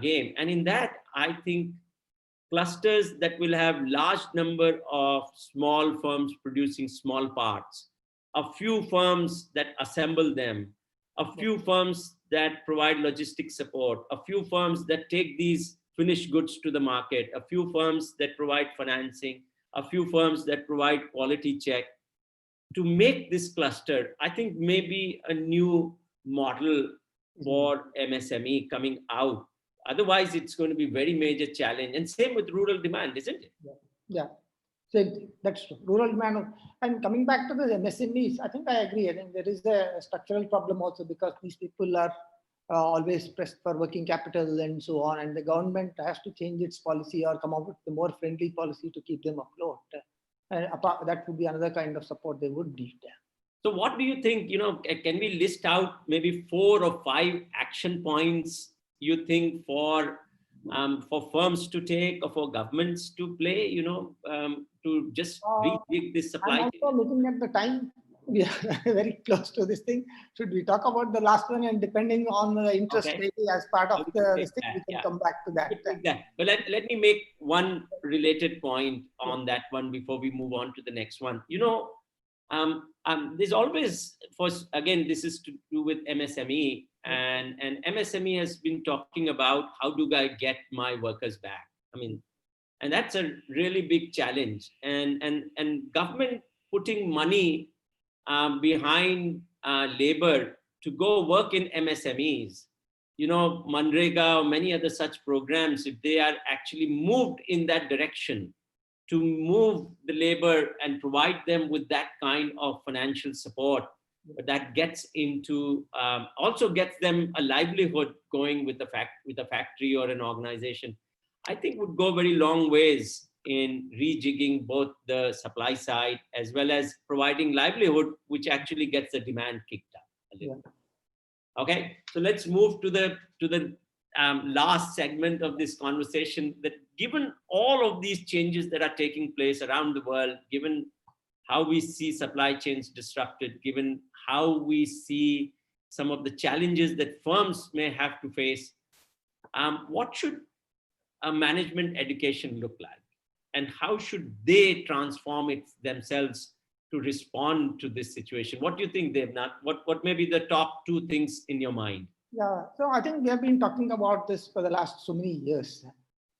game. And in that, I think clusters that will have large number of small firms producing small parts a few firms that assemble them, a few firms that provide logistics support, a few firms that take these finished goods to the market, a few firms that provide financing, a few firms that provide quality check. To make this cluster, I think maybe a new model for MSME coming out. Otherwise, it's going to be very major challenge. And same with rural demand, isn't it? Yeah. So that's true. Rural demand. And coming back to the MSMEs, I think I agree. I think there is a structural problem also, because these people are always pressed for working capital and so on. And the government has to change its policy or come up with a more friendly policy to keep them afloat. And that would be another kind of support they would need. So what do you think, can we list out maybe 4 or 5 action points you think for firms to take or for governments to play, to just rejig this supply chain? I'm also looking at the time. We are very close to this thing. Should we talk about the last one? And depending on the interest rate as part of this thing, we can come back to that. But let me make one related point on that one before we move on to the next one. There's always, again, this is to do with MSME, and MSME has been talking about how do I get my workers back? And that's a really big challenge. And government putting money behind labor to go work in MSMEs, Manrega or many other such programs, if they are actually moved in that direction, to move the labor and provide them with that kind of financial support, that gets into, also gets them a livelihood going with a factory or an organization, I think would go very long ways in rejigging both the supply side as well as providing livelihood, which actually gets the demand kicked up a little. Okay, so let's move to the last segment of this conversation. That given all of these changes that are taking place around the world, given how we see supply chains disrupted, given how we see some of the challenges that firms may have to face, what should a management education look like? And how should they transform it themselves to respond to this situation? What do you think, Devnath? What may be the top 2 things in your mind? Yeah, so I think we have been talking about this for the last so many years.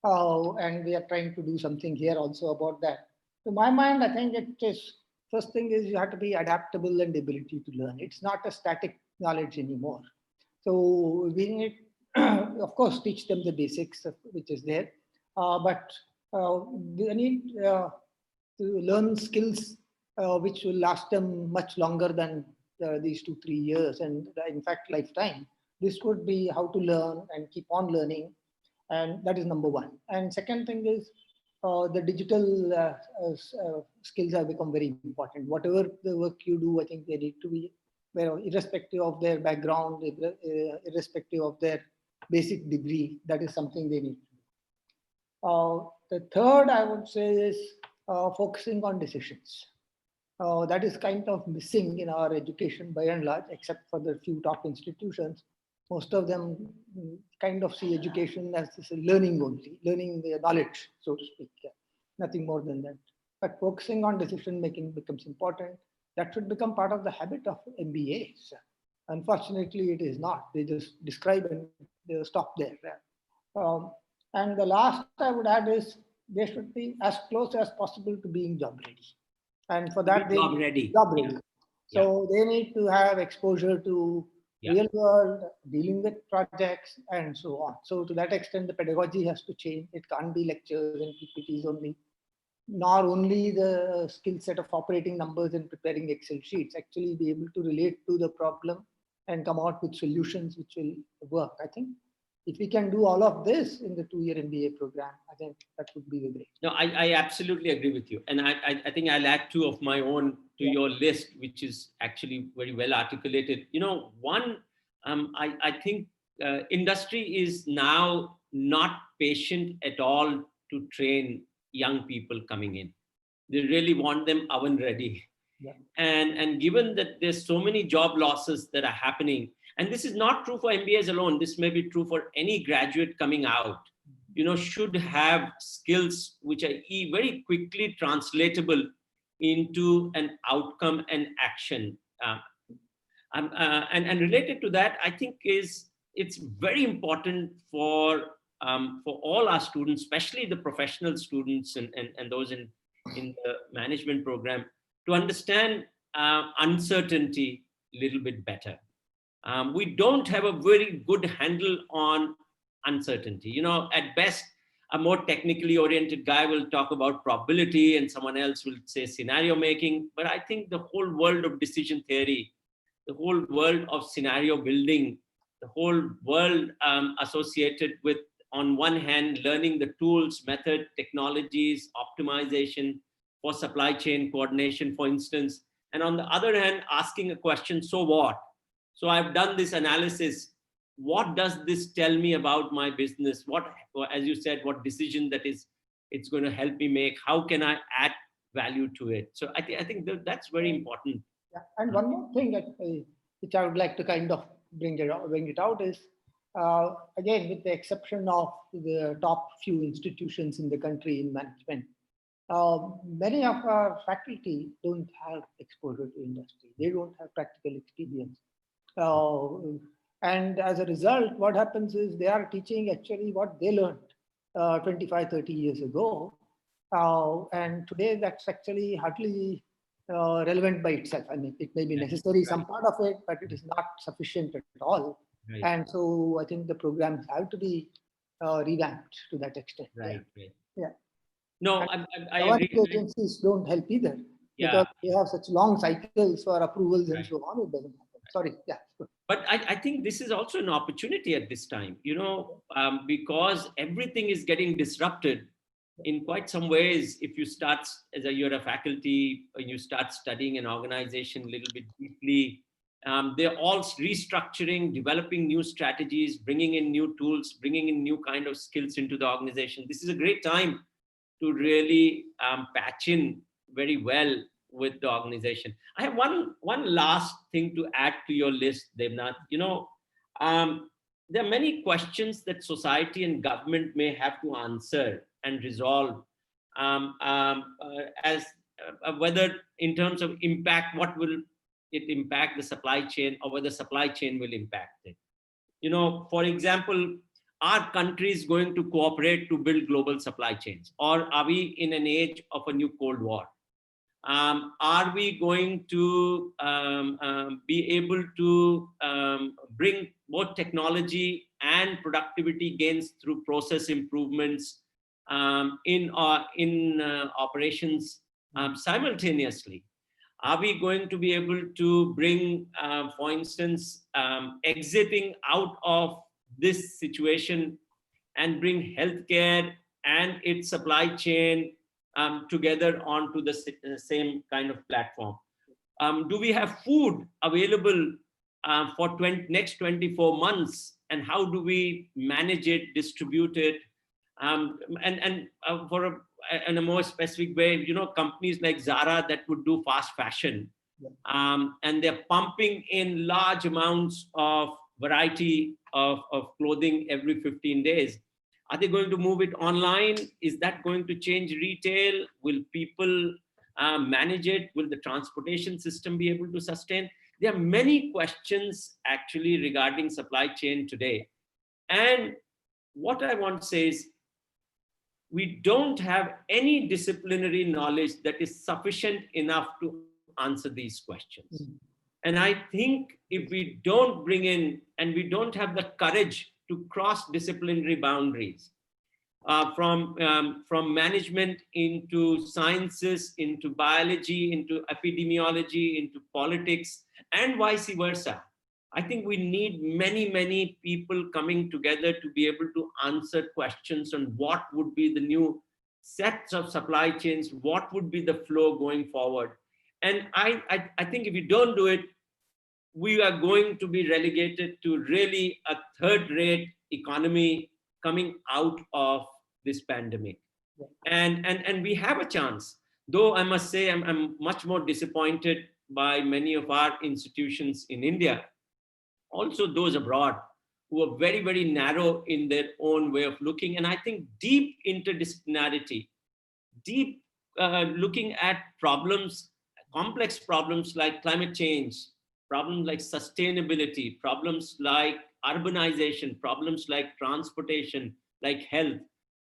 And we are trying to do something here also about that. To my mind, I think it is, first thing is you have to be adaptable and ability to learn. It's not a static knowledge anymore. So we need, of course, teach them the basics, which is there. But they need to learn skills which will last them much longer than these 2-3 years, and in fact, lifetime. This would be how to learn and keep on learning. And that is number 1. And second thing is the digital skills have become very important. Whatever the work you do, I think they need to be, irrespective of their background, irrespective of their basic degree, that is something they need to do. The third, I would say, is focusing on decisions. That is kind of missing in our education by and large, except for the few top institutions. Most of them kind of see education as learning only, learning the knowledge, so to speak, nothing more than that. But focusing on decision making becomes important. That should become part of the habit of MBAs. Unfortunately, it is not. They just describe and they stop there. And the last I would add is they should be as close as possible to being job ready. And for that, they job ready. Yeah. So they need to have exposure to real world, dealing with projects, and so on. So to that extent, the pedagogy has to change. It can't be lectures and PPTs only, nor only the skill set of operating numbers and preparing Excel sheets. Actually be able to relate to the problem and come out with solutions which will work. I think if we can do all of this in the 2-year MBA program, I think that would be the great. No, I absolutely agree with you. And I think I'll add 2 of my own to your list, which is actually very well articulated. One, I think industry is now not patient at all to train young people coming in. They really want them oven ready. Yeah. And given that there's so many job losses that are happening, and this is not true for MBAs alone, this may be true for any graduate coming out, should have skills which are very quickly translatable into an outcome and action. And related to that, I think it's very important for all our students, especially the professional students and those in the management program, to understand uncertainty a little bit better. We don't have a very good handle on uncertainty. You know, at best, a more technically oriented guy will talk about probability and someone else will say scenario making. But I think the whole world of decision theory, the whole world of scenario building, the whole world associated with, on one hand, learning the tools, method, technologies, optimization for supply chain coordination, for instance, and on the other hand, asking a question, so what? So I've done this analysis. What does this tell me about my business? What, as you said, what decision it's going to help me make? How can I add value to it? So I think that's very important. Yeah. And one more thing which I would like to kind of bring it out is, again, with the exception of the top few institutions in the country in management, many of our faculty don't have exposure to industry. They don't have practical experience. And as a result, what happens is they are teaching actually what they learned 25, 30 years ago. And today that's actually hardly relevant by itself. I mean, it may be necessary, some part of it, but it is not sufficient at all. Right. And so I think the programs have to be revamped to that extent. Right. Yeah. No, I agree. Agencies don't help either, Yeah. because they have such long cycles for approvals and Right. so on. It doesn't happen. Sorry. Yeah. But I think this is also an opportunity at this time, you know, because everything is getting disrupted in quite some ways. If you start you're a faculty, and you start studying an organization a little bit deeply, they're all restructuring, developing new strategies, bringing in new tools, bringing in new kind of skills into the organization. This is a great time to really patch in very well with the organization. I have one last thing to add to your list, Devnath. You know, there are many questions that society and government may have to answer and resolve, as whether in terms of impact, what will it impact the supply chain, or whether supply chain will impact it. You know, for example, are countries going to cooperate to build global supply chains, or are we in an age of a new Cold War? Are we going to be able to bring both technology and productivity gains through process improvements in operations simultaneously? Are we going to be able to bring, for instance, exiting out of this situation and bring healthcare and its supply chain together onto the same kind of platform? Do we have food available for next 24 months? And how do we manage it, distribute it? In a more specific way, you know, companies like Zara that would do fast fashion, and they're pumping in large amounts of variety of clothing every 15 days. Are they going to move it online? Is that going to change retail? Will people manage it? Will the transportation system be able to sustain? There are many questions actually regarding supply chain today. And what I want to say is, we don't have any disciplinary knowledge that is sufficient enough to answer these questions. And I think if we don't bring in, and we don't have the courage to cross disciplinary boundaries, from management into sciences, into biology, into epidemiology, into politics, and vice versa, I think we need many, many people coming together to be able to answer questions on what would be the new sets of supply chains, what would be the flow going forward. And I think if you don't do it, we are going to be relegated to really a third-rate economy coming out of this pandemic. And we have a chance, though I must say I'm much more disappointed by many of our institutions in India, also those abroad, who are very, very narrow in their own way of looking. And I think deep interdisciplinarity, deep looking at problems, complex problems like climate change, problems like sustainability, problems like urbanization, problems like transportation, like health,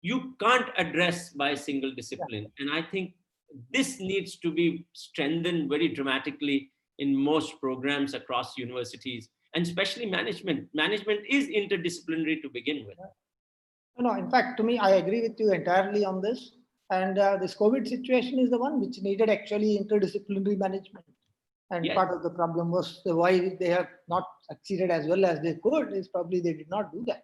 you can't address by a single discipline. And I think this needs to be strengthened very dramatically in most programs across universities, and especially management. Management is interdisciplinary to begin with. No, in fact, to me, I agree with you entirely on this. And this COVID situation is the one which needed actually interdisciplinary management. And Yes. part of the problem was why they have not succeeded as well as they could is probably they did not do that.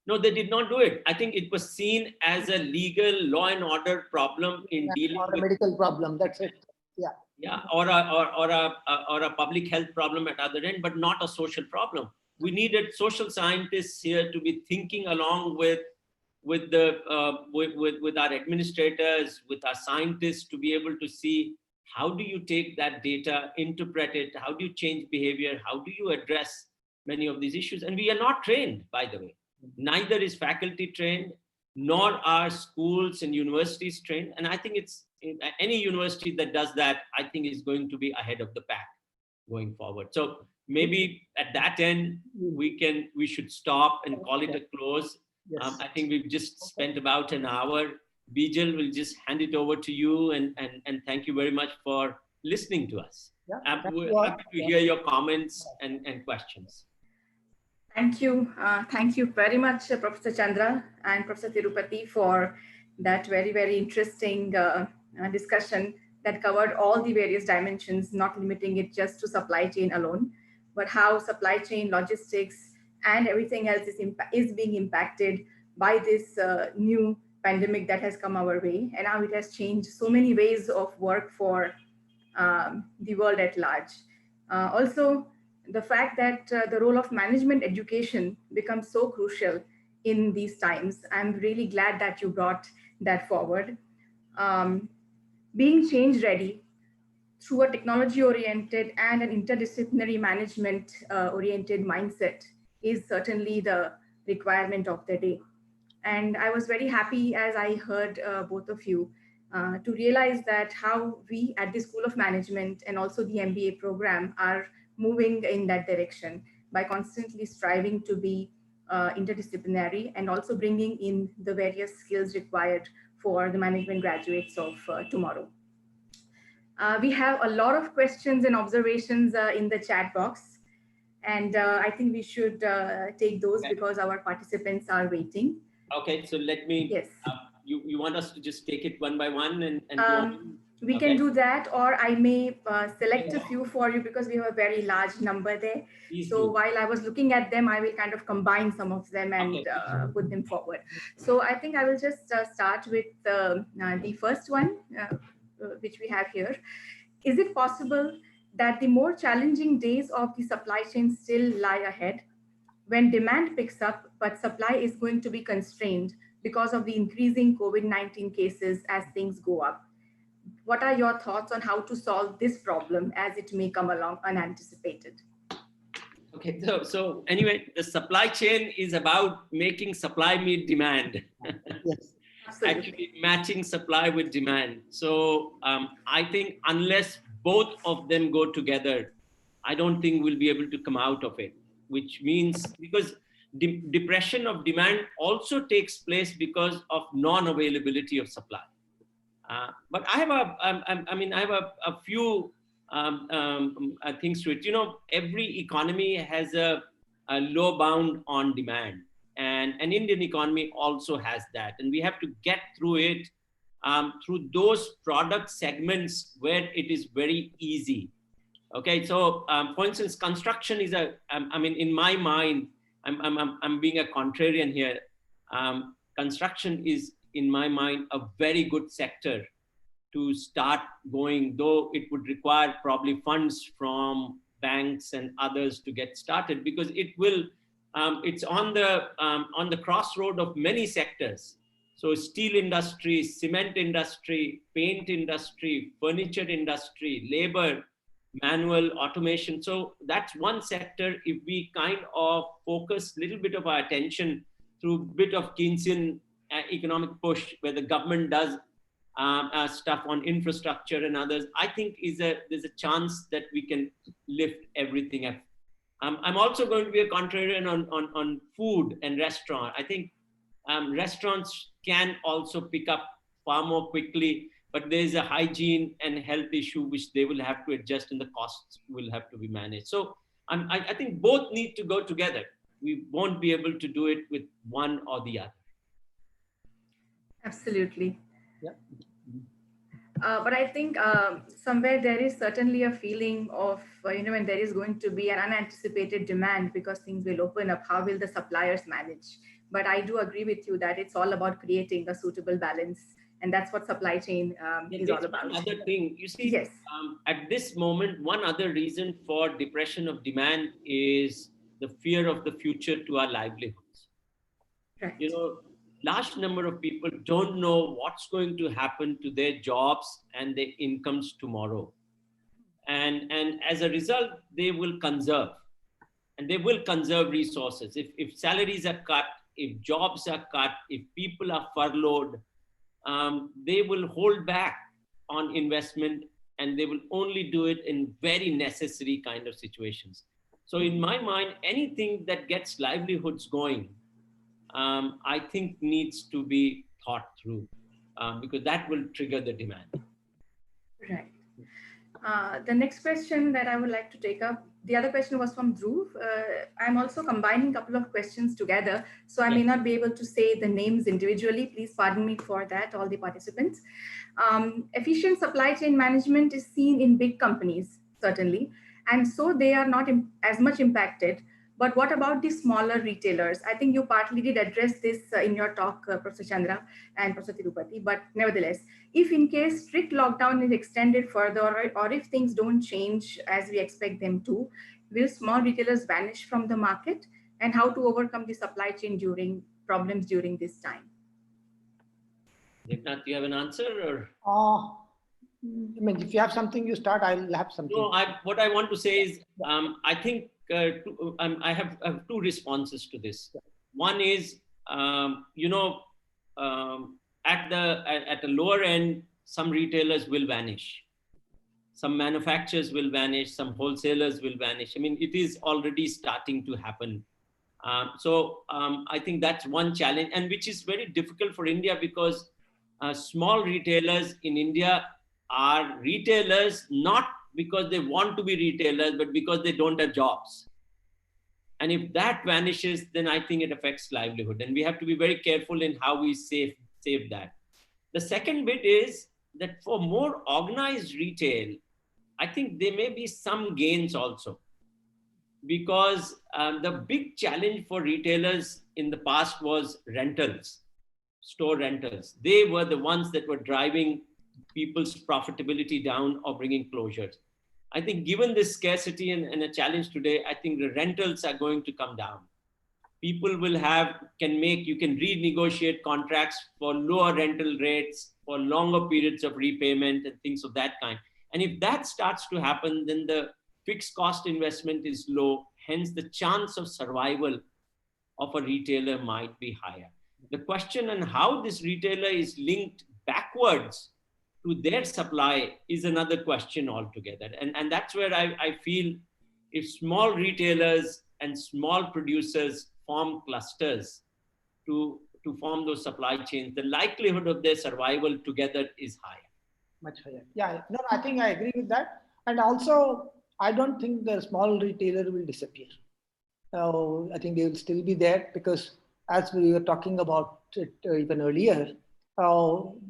No, they did not do it. I think it was seen as a legal law and order problem in dealing Or a with medical problem. That's it. Yeah. yeah, or a public health problem at other end, but not a social problem. We needed social scientists here to be thinking along with our administrators, with our scientists, to be able to see how do you take that data, interpret it, how do you change behavior, how do you address many of these issues. And we are not trained, by the way. Neither is faculty trained, nor are schools and universities trained. And I think it's any university that does that, I think is going to be ahead of the pack going forward. So maybe at that end, we should stop and call it a close. Yes. I think we've just spent about an hour. Bijal, will just hand it over to you, and thank you very much for listening to us. Yeah. We're happy to hear your comments and questions. Thank you. Thank you very much, Professor Chandra and Professor Tirupati, for that very, very interesting discussion that covered all the various dimensions, not limiting it just to supply chain alone, but how supply chain, logistics, and everything else is being impacted by this new pandemic that has come our way. And how it has changed so many ways of work for the world at large. Also, the fact that the role of management education becomes so crucial in these times. I'm really glad that you brought that forward. Being change ready through a technology oriented and an interdisciplinary management oriented mindset is certainly the requirement of the day. And I was very happy as I heard both of you to realize that how we at the School of Management and also the MBA program are moving in that direction by constantly striving to be interdisciplinary and also bringing in the various skills required for the management graduates of tomorrow. We have a lot of questions and observations in the chat box, and I think we should take those because our participants are waiting. Okay, so let me, yes. You want us to just take it one by one and go on? We can do that, or I may select a few for you because we have a very large number there. Please so do. While I was looking at them, I will kind of combine some of them and put them forward. So I think I will just start with the first one, which we have here. Is it possible that the more challenging days of the supply chain still lie ahead when demand picks up, but supply is going to be constrained because of the increasing COVID-19 cases as things go up? What are your thoughts on how to solve this problem as it may come along unanticipated? Okay, so anyway, the supply chain is about making supply meet demand. Yes. Actually matching supply with demand. So I think unless both of them go together, I don't think we'll be able to come out of it, which means because depression of demand also takes place because of non-availability of supply. But I have a few things to it. You know, every economy has a low bound on demand, and an Indian economy also has that. And we have to get through it through those product segments where it is very easy. Okay, so for instance, construction is in my mind, I'm being a contrarian here. Construction is, in my mind, a very good sector to start going, though it would require probably funds from banks and others to get started, because it will, it's on the crossroad of many sectors. So steel industry, cement industry, paint industry, furniture industry, labor, manual automation. So that's one sector. If we kind of focus a little bit of our attention through a bit of Keynesian economic push, where the government does stuff on infrastructure and others, I think there's a chance that we can lift everything up. I'm also going to be a contrarian on food and restaurant. I think restaurants can also pick up far more quickly, but there's a hygiene and health issue which they will have to adjust, and the costs will have to be managed. So I think both need to go together. We won't be able to do it with one or the other. Absolutely. Yeah. But I think somewhere there is certainly a feeling of, when there is going to be an unanticipated demand because things will open up, how will the suppliers manage? But I do agree with you that it's all about creating a suitable balance. And that's what supply chain is all about. One other thing, you see, yes. At this moment, one other reason for depression of demand is the fear of the future to our livelihoods. Right. Large number of people don't know what's going to happen to their jobs and their incomes tomorrow. And as a result, they will conserve. And they will conserve resources. If salaries are cut, if jobs are cut, if people are furloughed, they will hold back on investment, and they will only do it in very necessary kind of situations. So in my mind, anything that gets livelihoods going, I think needs to be thought through, because that will trigger the demand. Right. The next question that I would like to take up, the other question was from Dhruv. I'm also combining a couple of questions together, so I may not be able to say the names individually. Please pardon me for that, all the participants. Efficient supply chain management is seen in big companies, certainly, and so they are not as much impacted. But what about the smaller retailers? I think you partly did address this in your talk, Professor Chandra and Professor Tirupati, but nevertheless, if in case strict lockdown is extended further, or if things don't change as we expect them to, will small retailers vanish from the market? And how to overcome the supply chain problems during this time? Devnath, do you have an answer? Or? I mean, if you have something, you start. I'll have something. No, what I want to say is, I think I have two responses to this. One is, at the lower end, some retailers will vanish. Some manufacturers will vanish. Some wholesalers will vanish. I mean, it is already starting to happen. So I think that's one challenge, and which is very difficult for India, because small retailers in India are retailers not because they want to be retailers, but because they don't have jobs. And if that vanishes, then I think it affects livelihood. And we have to be very careful in how we save that. The second bit is that for more organized retail, I think there may be some gains also. Because the big challenge for retailers in the past was rentals, store rentals. They were the ones that were driving people's profitability down or bringing closures. I think given this scarcity and a challenge today, I think the rentals are going to come down. People you can renegotiate contracts for lower rental rates, for longer periods of repayment and things of that kind. And if that starts to happen, then the fixed cost investment is low. Hence, the chance of survival of a retailer might be higher. The question on how this retailer is linked backwards to their supply is another question altogether. And that's where I feel if small retailers and small producers form clusters to form those supply chains, the likelihood of their survival together is higher. Much higher. Yeah, no, I think I agree with that. And also, I don't think the small retailer will disappear. I think they will still be there, because as we were talking about it even earlier,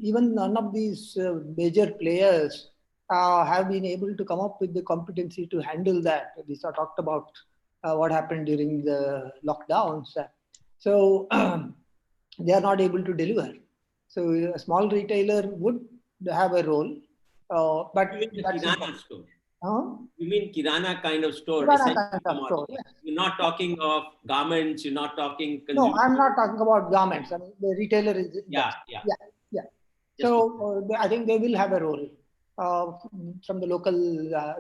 even none of these major players have been able to come up with the competency to handle that. We talked about what happened during the lockdowns. So they are not able to deliver. So a small retailer would have a role. But you mean Kirana kind of store? Kirana kind of store, yes. You're not talking of garments, you're not talking... No, I'm not talking about garments. I mean, the retailer is... Yeah. So I think they will have a role from the local,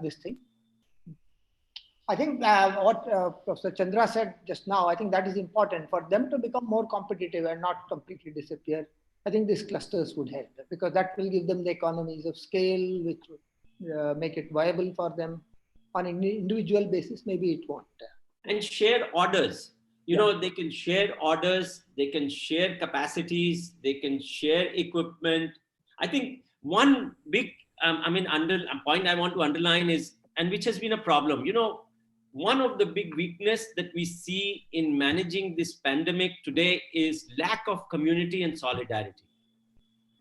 this thing. I think what Professor Chandra said just now, I think that is important for them to become more competitive and not completely disappear. I think these clusters would help because that will give them the economies of scale, which would make it viable for them. On an individual basis, maybe it won't. And share orders. They can share orders, they can share capacities, they can share equipment. I think one big, point I want to underline is, and which has been a problem, one of the big weakness that we see in managing this pandemic today is lack of community and solidarity.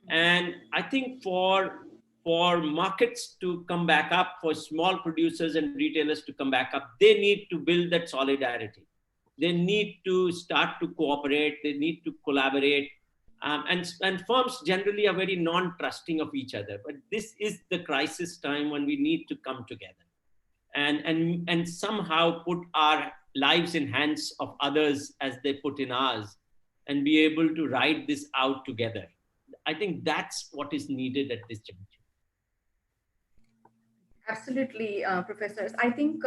And I think for markets to come back up, for small producers and retailers to come back up, they need to build that solidarity. They need to start to cooperate. They need to collaborate. And firms generally are very non-trusting of each other. But this is the crisis time when we need to come together and somehow put our lives in hands of others as they put in ours, and be able to ride this out together. I think that's what is needed at this juncture. Absolutely, professors. I think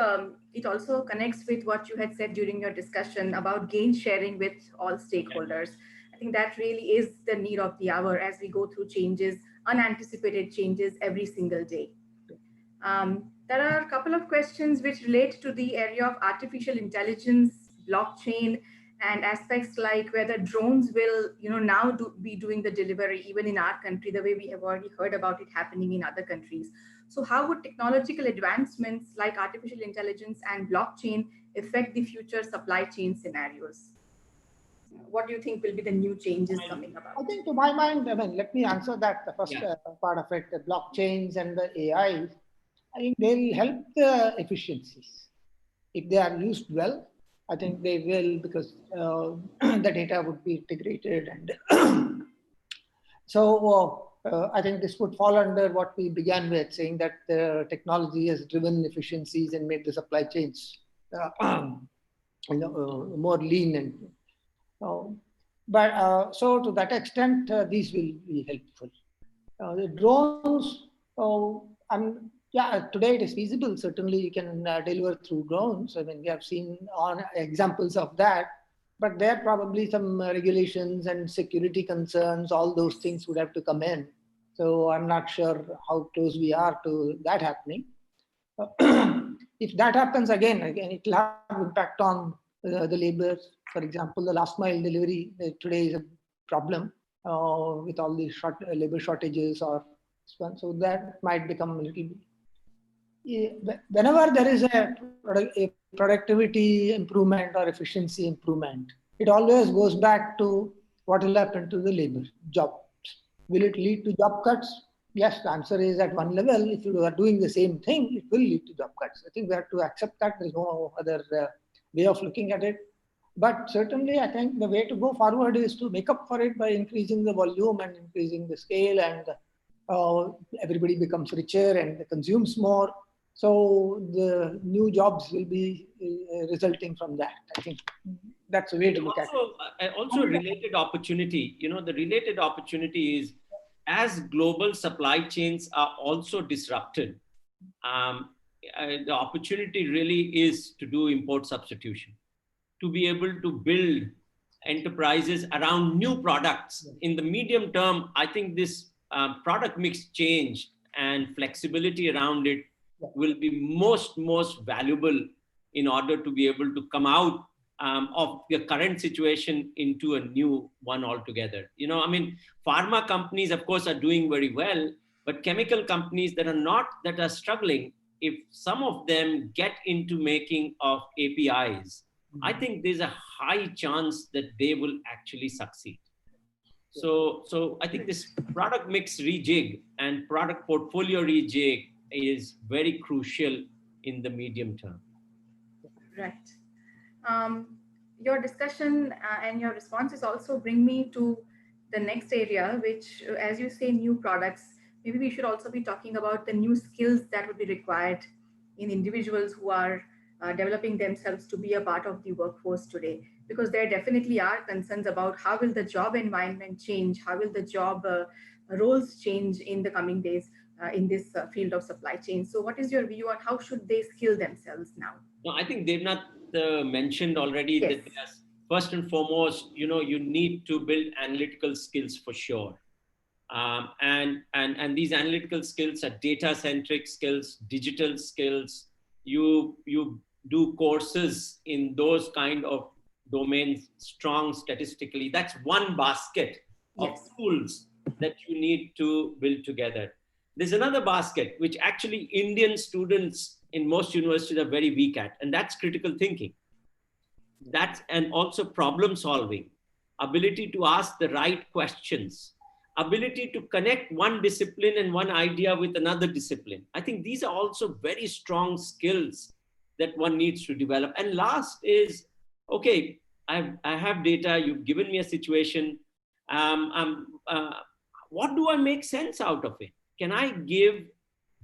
it also connects with what you had said during your discussion about gain sharing with all stakeholders. I think that really is the need of the hour as we go through changes, unanticipated changes every single day. There are a couple of questions which relate to the area of artificial intelligence, blockchain, and aspects like whether drones will, now be doing the delivery even in our country, the way we have already heard about it happening in other countries. So how would technological advancements like artificial intelligence and blockchain affect the future supply chain scenarios? What do you think will be the new changes coming about? I think to my mind, let me answer that, the first part of it, the blockchains and the AI. I think they'll help the efficiencies. If they are used well, I think they will, because the data would be integrated. And so I think this would fall under what we began with, saying that the technology has driven efficiencies and made the supply chains more lean. And but so to that extent, these will be helpful. The drones, today it is feasible. Certainly, you can deliver through drones. We have seen on examples of that. But there are probably some regulations and security concerns. All those things would have to come in. So I'm not sure how close we are to that happening. If that happens again, it will have impact on the labor. For example, the last mile delivery today is a problem with all the labor shortages or so that might become a little. Whenever there is a productivity improvement or efficiency improvement, it always goes back to what will happen to the labor jobs. Will it lead to job cuts? Yes, the answer is at one level. If you are doing the same thing, it will lead to job cuts. I think we have to accept that. There's no other way of looking at it. But certainly, I think the way to go forward is to make up for it by increasing the volume and increasing the scale, and everybody becomes richer and consumes more. So the new jobs will be resulting from that. I think that's a way to look at it. Also, related opportunity. The related opportunity is, as global supply chains are also disrupted, the opportunity really is to do import substitution, to be able to build enterprises around new products. In the medium term, I think this product mix change and flexibility around it will be most valuable in order to be able to come out of the current situation into a new one altogether. Pharma companies, of course, are doing very well, but chemical companies that are struggling, if some of them get into making of APIs, I think there's a high chance that they will actually succeed. So I think this product mix rejig and product portfolio rejig is very crucial in the medium term. Right. Your discussion and your responses also bring me to the next area, which, as you say, new products. Maybe we should also be talking about the new skills that would be required in individuals who are developing themselves to be a part of the workforce today, because there definitely are concerns about how will the job environment change, how will the job roles change in the coming days in this field of supply chain. So what is your view on how should they skill themselves now? No, I think they've not mentioned already that first and foremost, you need to build analytical skills for sure. And these analytical skills are data-centric skills, digital skills. You do courses in those kind of domains, strong statistically. That's one basket of tools that you need to build together. There's another basket, which actually Indian students in most universities are very weak at, and that's critical thinking. And also problem solving, ability to ask the right questions, ability to connect one discipline and one idea with another discipline. I think these are also very strong skills that one needs to develop. And last is, okay, I have data, you've given me a situation. What do I make sense out of it? Can I give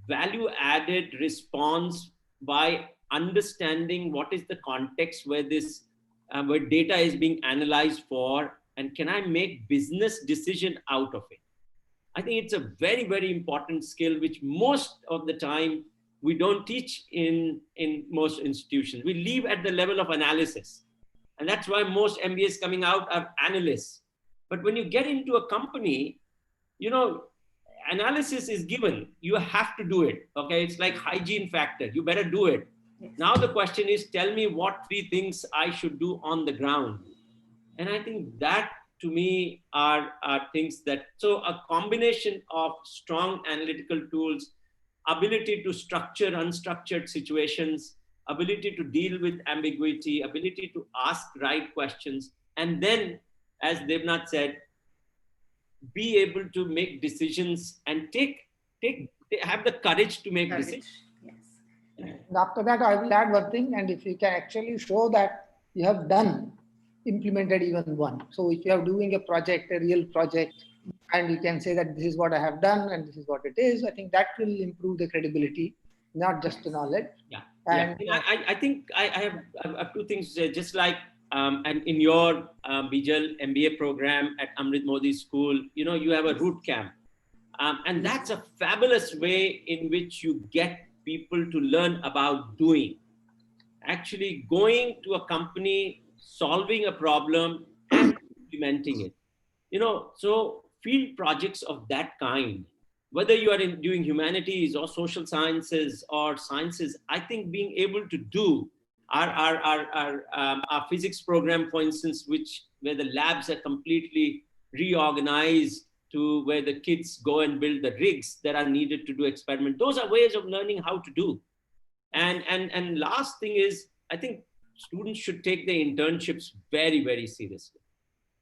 value added response by understanding what is the context where this where data is being analyzed for, and can I make business decision out of it? I think it's a very, very important skill, which most of the time we don't teach in most institutions. We leave at the level of analysis. And that's why most MBAs coming out are analysts. But when you get into a company, analysis is given. You have to do it. Okay, it's like hygiene factor. You better do it. Yes. Now the question is, tell me what 3 things I should do on the ground. And I think that to me are things that, so a combination of strong analytical tools, ability to structure unstructured situations, ability to deal with ambiguity, ability to ask right questions, and then, as Devnath said, be able to make decisions and have the courage to make decisions. Yes. After that, I will add one thing, and if you can actually show that you have implemented even one. So if you are doing a project, a real project, and you can say that this is what I have done and this is what it is, I think that will improve the credibility, not just the knowledge. Yeah. And I think I have 2 things to say. Just like and in your Bijal MBA program at Amrit Modi School, you have a root camp. And that's a fabulous way in which you get people to learn about doing. Actually going to a company, solving a problem and implementing it. So field projects of that kind, whether you are doing humanities or social sciences or sciences, I think being able to do our physics program, for instance, where the labs are completely reorganized to where the kids go and build the rigs that are needed to do experiment. Those are ways of learning how to do. And last thing is, I think students should take their internships very, very seriously.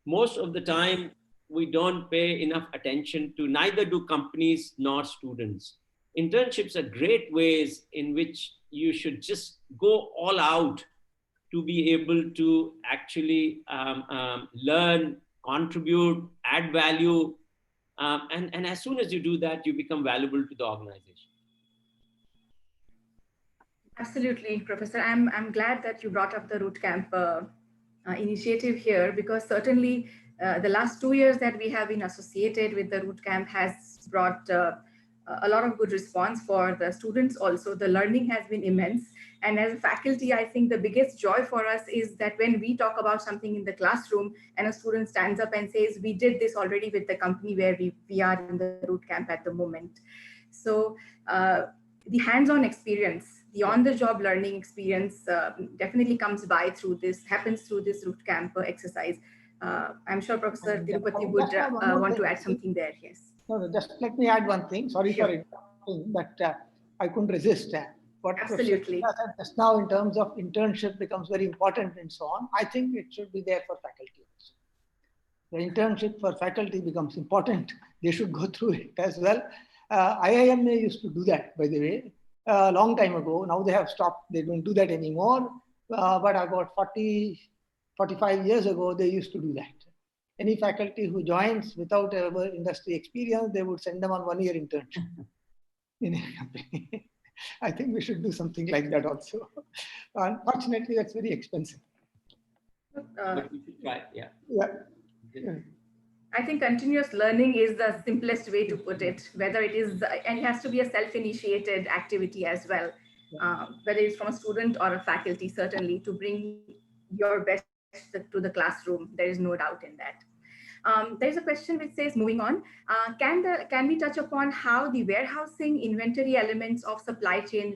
Most of the time, we don't pay enough attention to, neither do companies nor students. Internships are great ways in which you should just go all out to be able to actually learn, contribute, add value. And as soon as you do that, you become valuable to the organization. Absolutely, Professor. I'm glad that you brought up the root camp initiative here, because certainly the last 2 years that we have been associated with the root camp has brought a lot of good response for the students. Also, the learning has been immense. And as a faculty, I think the biggest joy for us is that when we talk about something in the classroom and a student stands up and says, we did this already with the company where we are in the root camp at the moment. So the hands-on experience, the on-the-job learning experience definitely happens through this root camp exercise. I'm sure Professor Tirupati would want to add something there. Yes. No, just let me add one thing. Sorry for interrupting, but I couldn't resist. What Absolutely. Just now, in terms of internship, becomes very important and so on. I think it should be there for faculty also. The internship for faculty becomes important. They should go through it as well. IIMA used to do that, by the way, a long time ago. Now they have stopped. They don't do that anymore. But about 45 years ago, they used to do that. Any faculty who joins without ever industry experience, they would send them on 1-year internship in a company. I think we should do something like that also. Unfortunately, that's very expensive. But we should try, yeah. I think continuous learning is the simplest way to put it, whether it is, and it has to be a self-initiated activity as well, whether it's from a student or a faculty, certainly to bring your best to the classroom. There is no doubt in that. There's a question which says, moving on, can we touch upon how the warehousing inventory elements of supply chain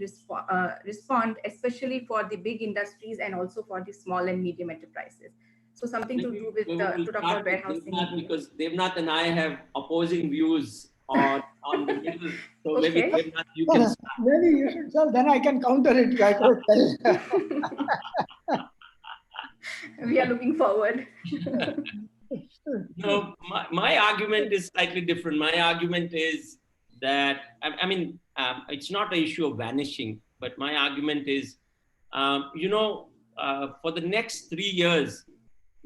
respond, especially for the big industries and also for the small and medium enterprises? So something to do with to talk about warehousing. Because Devnath and I have opposing views on the middle. So Okay. maybe Devnath, you can start. Maybe you should tell, then I can counter it. I could tell. We are looking forward. No, my argument is slightly different. My argument is that, I mean, it's not an issue of vanishing, but my argument is, for the next 3 years,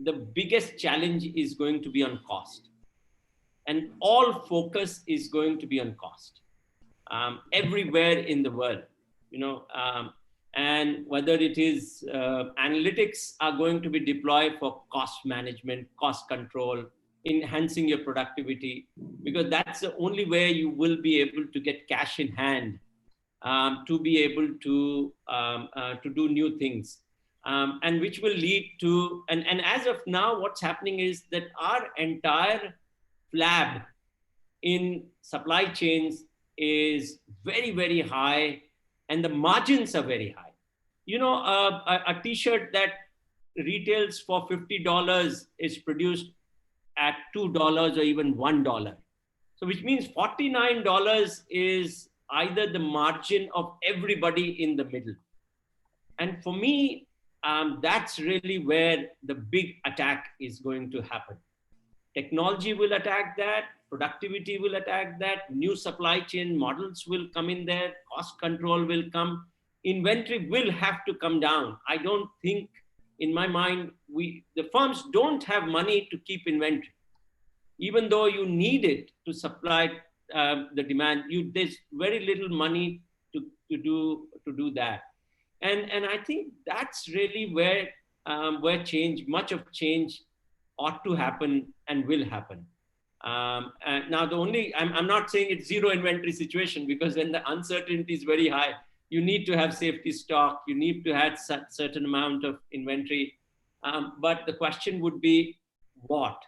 the biggest challenge is going to be on cost. And all focus is going to be on cost everywhere in the world, and whether it is analytics are going to be deployed for cost management, cost control, enhancing your productivity, because that's the only way you will be able to get cash in hand to be able to do new things. And which will lead to, and as of now, what's happening is that our entire flab in supply chains is very, very high, and the margins are very high. A t-shirt that retails for $50 is produced at $2 or even $1. So which means $49 is either the margin of everybody in the middle. And for me, that's really where the big attack is going to happen. Technology will attack that, productivity will attack that, new supply chain models will come in there, cost control will come, inventory will have to come down. I don't think, in my mind, the firms don't have money to keep inventory. Even though you need it to supply the demand, there's very little money to do that. And I think that's really where much of change ought to happen and will happen. Now, I'm not saying it's zero inventory situation, because when the uncertainty is very high, you need to have safety stock, you need to have certain amount of inventory. But the question would be, what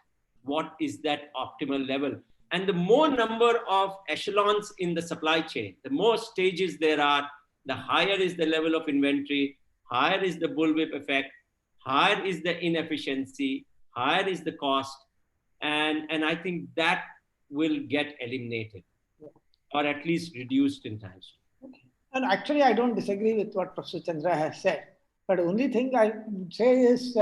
is that optimal level? And the more number of echelons in the supply chain, the more stages there are, the higher is the level of inventory, higher is the bullwhip effect, higher is the inefficiency, higher is the cost. And I think that will get eliminated, or at least reduced in time. And actually, I don't disagree with what Professor Chandra has said. But the only thing I would say is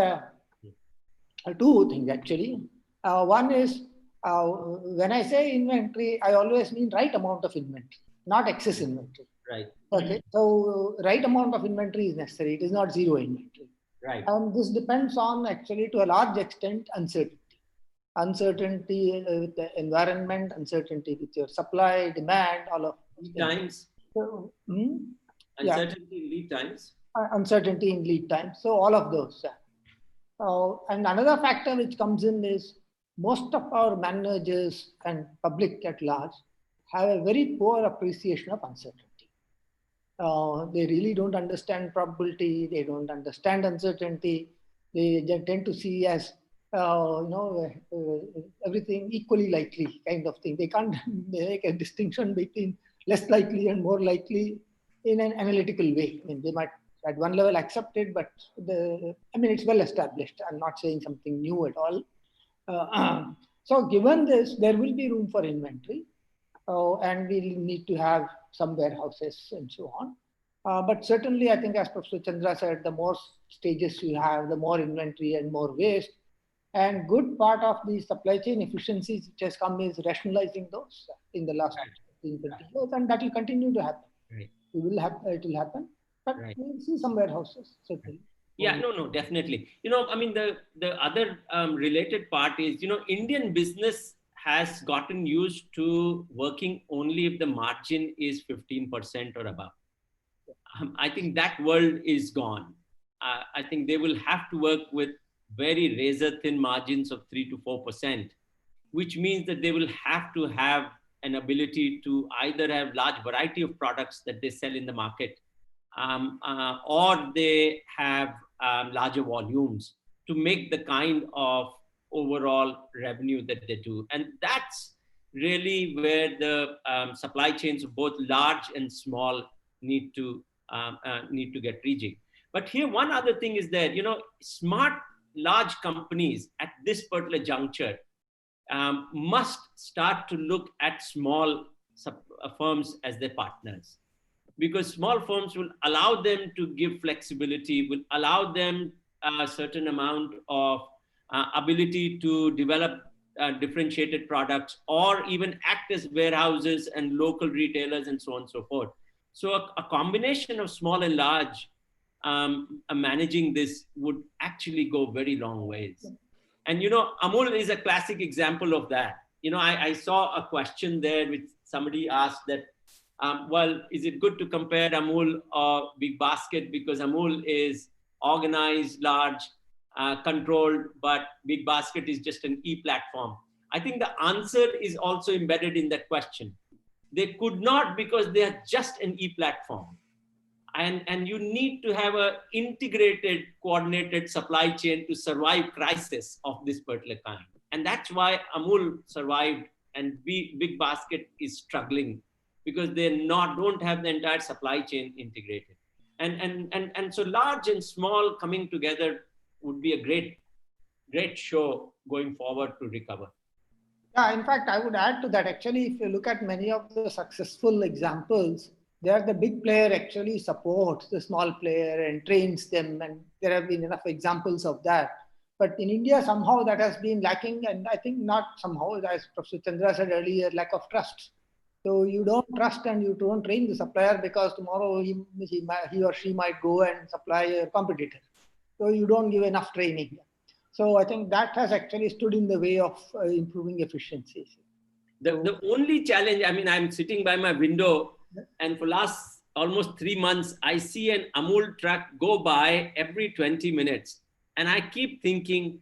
two things, actually. One is, when I say inventory, I always mean right amount of inventory, not excess inventory. Right. Okay. So right amount of inventory is necessary. It is not zero inventory. Right. And this depends on, actually, to a large extent, uncertainty. Uncertainty with the environment, uncertainty with your supply, demand, all of lead times. So, uncertainty in lead times. Uncertainty in lead times. So all of those. And another factor which comes in is, most of our managers and public at large have a very poor appreciation of uncertainty. They really don't understand probability. They don't understand uncertainty. They tend to see as everything equally likely kind of thing. They can't make a distinction between less likely and more likely in an analytical way. I mean, they might at one level accept it, but it's well established. I'm not saying something new at all. So given this, there will be room for inventory, and we'll need to have some warehouses and so on. But certainly, I think, as Professor Chandra said, the more stages you have, the more inventory and more waste. And good part of the supply chain efficiencies which has come is rationalizing those in the last 15, 20 years, and that will continue to happen. Right. It will happen, but we'll see some warehouses, certainly. Yeah, no, definitely. The other related part is, Indian business has gotten used to working only if the margin is 15% or above. I think that world is gone. I think they will have to work with very razor thin margins of 3 to 4%, which means that they will have to have an ability to either have large variety of products that they sell in the market, or they have larger volumes. to make the kind of overall revenue that they do. And that's really where the supply chains of both large and small need to get reaching. But here, one other thing is that, smart large companies at this particular juncture must start to look at small firms as their partners, because small firms will allow them to give flexibility, will allow them a certain amount of ability to develop differentiated products, or even act as warehouses and local retailers and so on and so forth. So a combination of small and large managing this would actually go very long ways. And, Amul is a classic example of that. I saw a question there which somebody asked that, well, is it good to compare Amul or Big Basket, because Amul is organized, large, controlled, but Big Basket is just an e-platform? I think the answer is also embedded in that question. They could not, because they are just an e-platform. And you need to have an integrated, coordinated supply chain to survive crisis of this particular kind. And that's why Amul survived and Big Basket is struggling, because they don't have the entire supply chain integrated. And so large and small coming together would be a great show going forward to recover. Yeah, in fact, I would add to that. Actually, if you look at many of the successful examples, there the big player actually supports the small player and trains them. And there have been enough examples of that. But in India, somehow that has been lacking. And I think not somehow, as Professor Chandra said earlier, lack of trust. So you don't trust and you don't train the supplier, because tomorrow he or she might go and supply a competitor. So you don't give enough training. So I think that has actually stood in the way of improving efficiencies. The only challenge, I'm sitting by my window, and for last almost 3 months, I see an Amul truck go by every 20 minutes. And I keep thinking,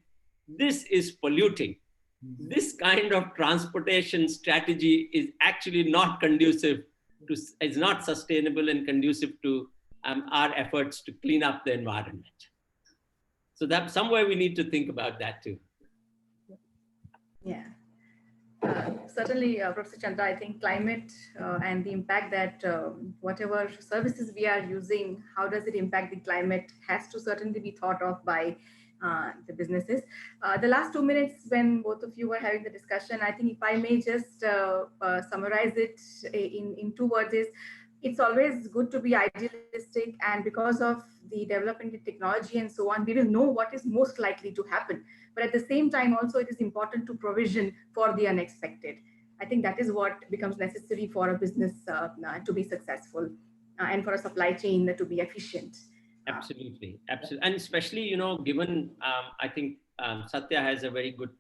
this is polluting. This kind of transportation strategy is actually not conducive to, is not sustainable and conducive to our efforts to clean up the environment. So that somewhere we need to think about that too. Yeah. Certainly, Professor Chandra, I think climate and the impact that whatever services we are using, how does it impact the climate, has to certainly be thought of by the businesses. The last 2 minutes when both of you were having the discussion, I think if I may just summarize it in 2 words, is it's always good to be idealistic, and because of the development in technology and so on, we will know what is most likely to happen. But at the same time, also, it is important to provision for the unexpected. I think that is what becomes necessary for a business to be successful and for a supply chain to be efficient. Absolutely. And especially, given, I think Satya has a very good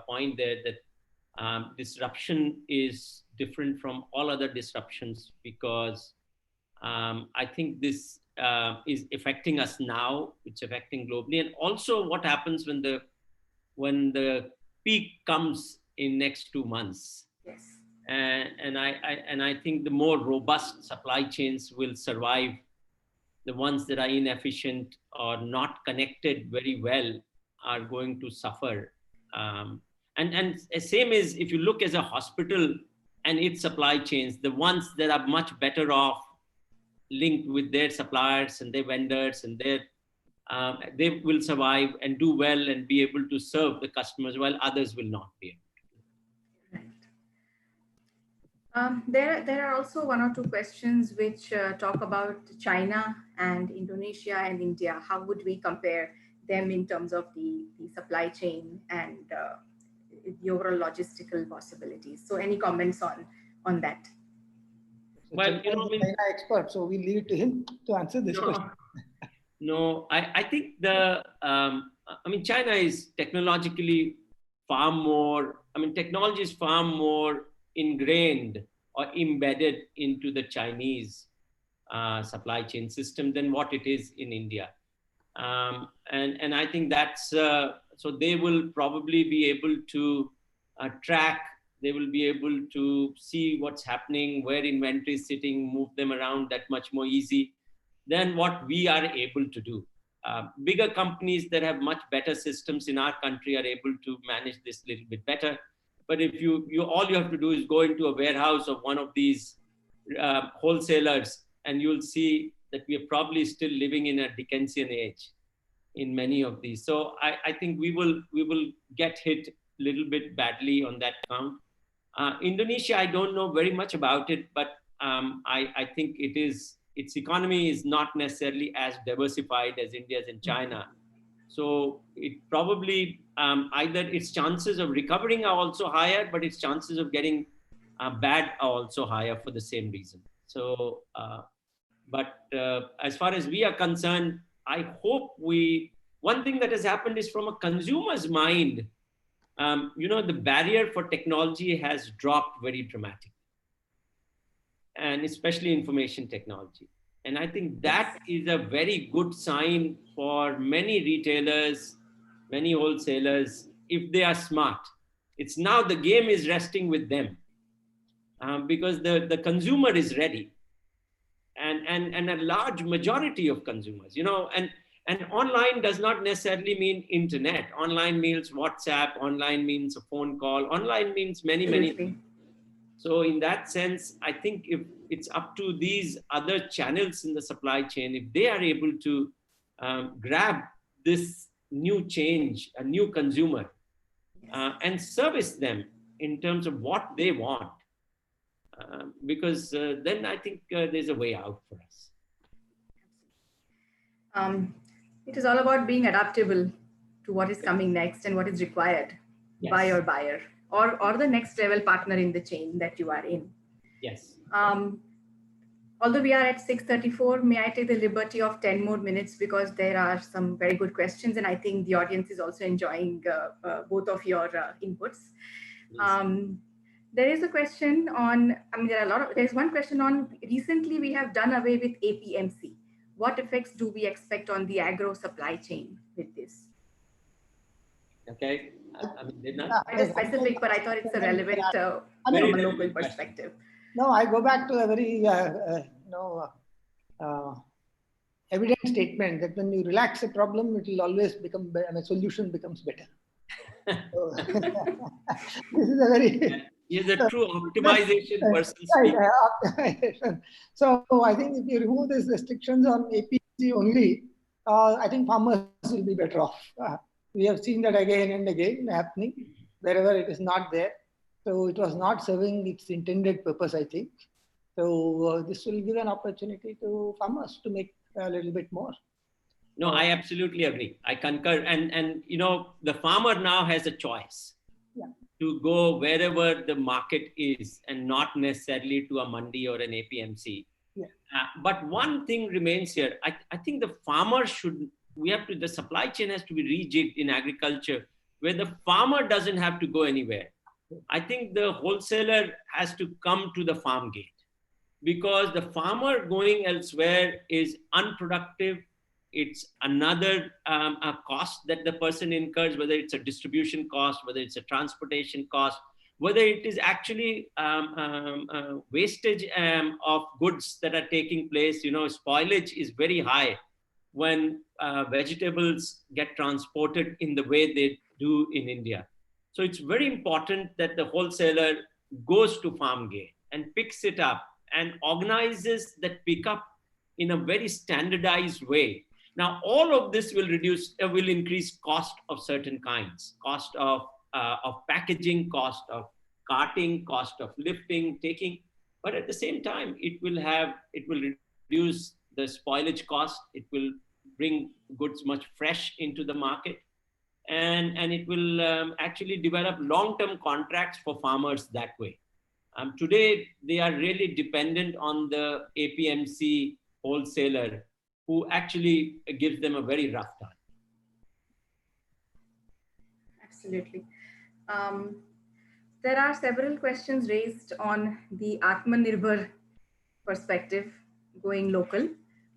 point there, that disruption is different from all other disruptions, because I think this is affecting us now, it's affecting globally. And also what happens when the peak comes in next 2 months. Yes. And I think the more robust supply chains will survive. The ones that are inefficient or not connected very well are going to suffer. And same as if you look as a hospital and its supply chains, the ones that are much better off linked with their suppliers and their vendors, and they will survive and do well and be able to serve the customers, while others will not be able to. Right. There are also 1 or 2 questions which talk about China and Indonesia and India. How would we compare them in terms of the supply chain and the overall logistical possibilities? So any comments on that? Well, China expert, so we leave it to him to answer this question. No, I think China is technologically far more, technology is far more ingrained or embedded into the Chinese supply chain system than what it is in India. And I think that's, so they will probably be able to track, they will be able to see what's happening, where inventory is sitting, move them around that much more easy than what we are able to do. Bigger companies that have much better systems in our country are able to manage this a little bit better. But if you all you have to do is go into a warehouse of one of these wholesalers, and you'll see that we are probably still living in a Dickensian age in many of these. So I think we will get hit a little bit badly on that count. Indonesia, I don't know very much about it, but I think its economy is not necessarily as diversified as India's and China. So it probably either its chances of recovering are also higher, but its chances of getting bad are also higher for the same reason. So, but as far as we are concerned, I hope one thing that has happened is from a consumer's mind, the barrier for technology has dropped very dramatically, and especially information technology. And I think that is a very good sign for many retailers, many wholesalers, if they are smart. It's now the game is resting with them because the consumer is ready. And a large majority of consumers, and online does not necessarily mean internet. Online means WhatsApp, online means a phone call, online means many things. So in that sense, I think if it's up to these other channels in the supply chain, if they are able to grab this new change, a new consumer, and service them in terms of what they want, because then I think there's a way out for us. It is all about being adaptable to what is coming next and what is required by your buyer or the next level partner in the chain that you are in. Yes. Although we are at 6:34, may I take the liberty of 10 more minutes because there are some very good questions, and I think the audience is also enjoying both of your inputs. There is a question on, there's one question on, recently we have done away with APMC. What effects do we expect on the agro supply chain with this? Okay. They're not quite specific, but I thought it's a relevant from a local perspective. No, I go back to a very evident statement that when you relax a problem, it will always become, a solution becomes better. So, this is a very... He's a true optimization person. Optimization. So I think if you remove these restrictions on APC only, I think farmers will be better off. We have seen that again and again happening wherever it is not there. So it was not serving its intended purpose, I think. So this will give an opportunity to farmers to make a little bit more. No, I absolutely agree. I concur. And the farmer now has a choice to go wherever the market is and not necessarily to a mandi or an APMC. But one thing remains here. I think the farmer the supply chain has to be rejigged in agriculture where the farmer doesn't have to go anywhere. I think the wholesaler has to come to the farm gate because the farmer going elsewhere is unproductive. It's another cost that the person incurs, whether it's a distribution cost, whether it's a transportation cost, whether it is actually wastage of goods that are taking place. Spoilage is very high when vegetables get transported in the way they do in India. So it's very important that the wholesaler goes to farm gate and picks it up and organizes that pickup in a very standardized way. Now, all of this will increase cost of certain kinds, cost of packaging, cost of carting, cost of lifting, taking. But at the same time, it will reduce the spoilage cost. It will bring goods much fresh into the market. And it will actually develop long-term contracts for farmers that way. Today, they are really dependent on the APMC wholesaler who actually gives them a very rough time. Absolutely. There are several questions raised on the Atmanirbhar perspective, going local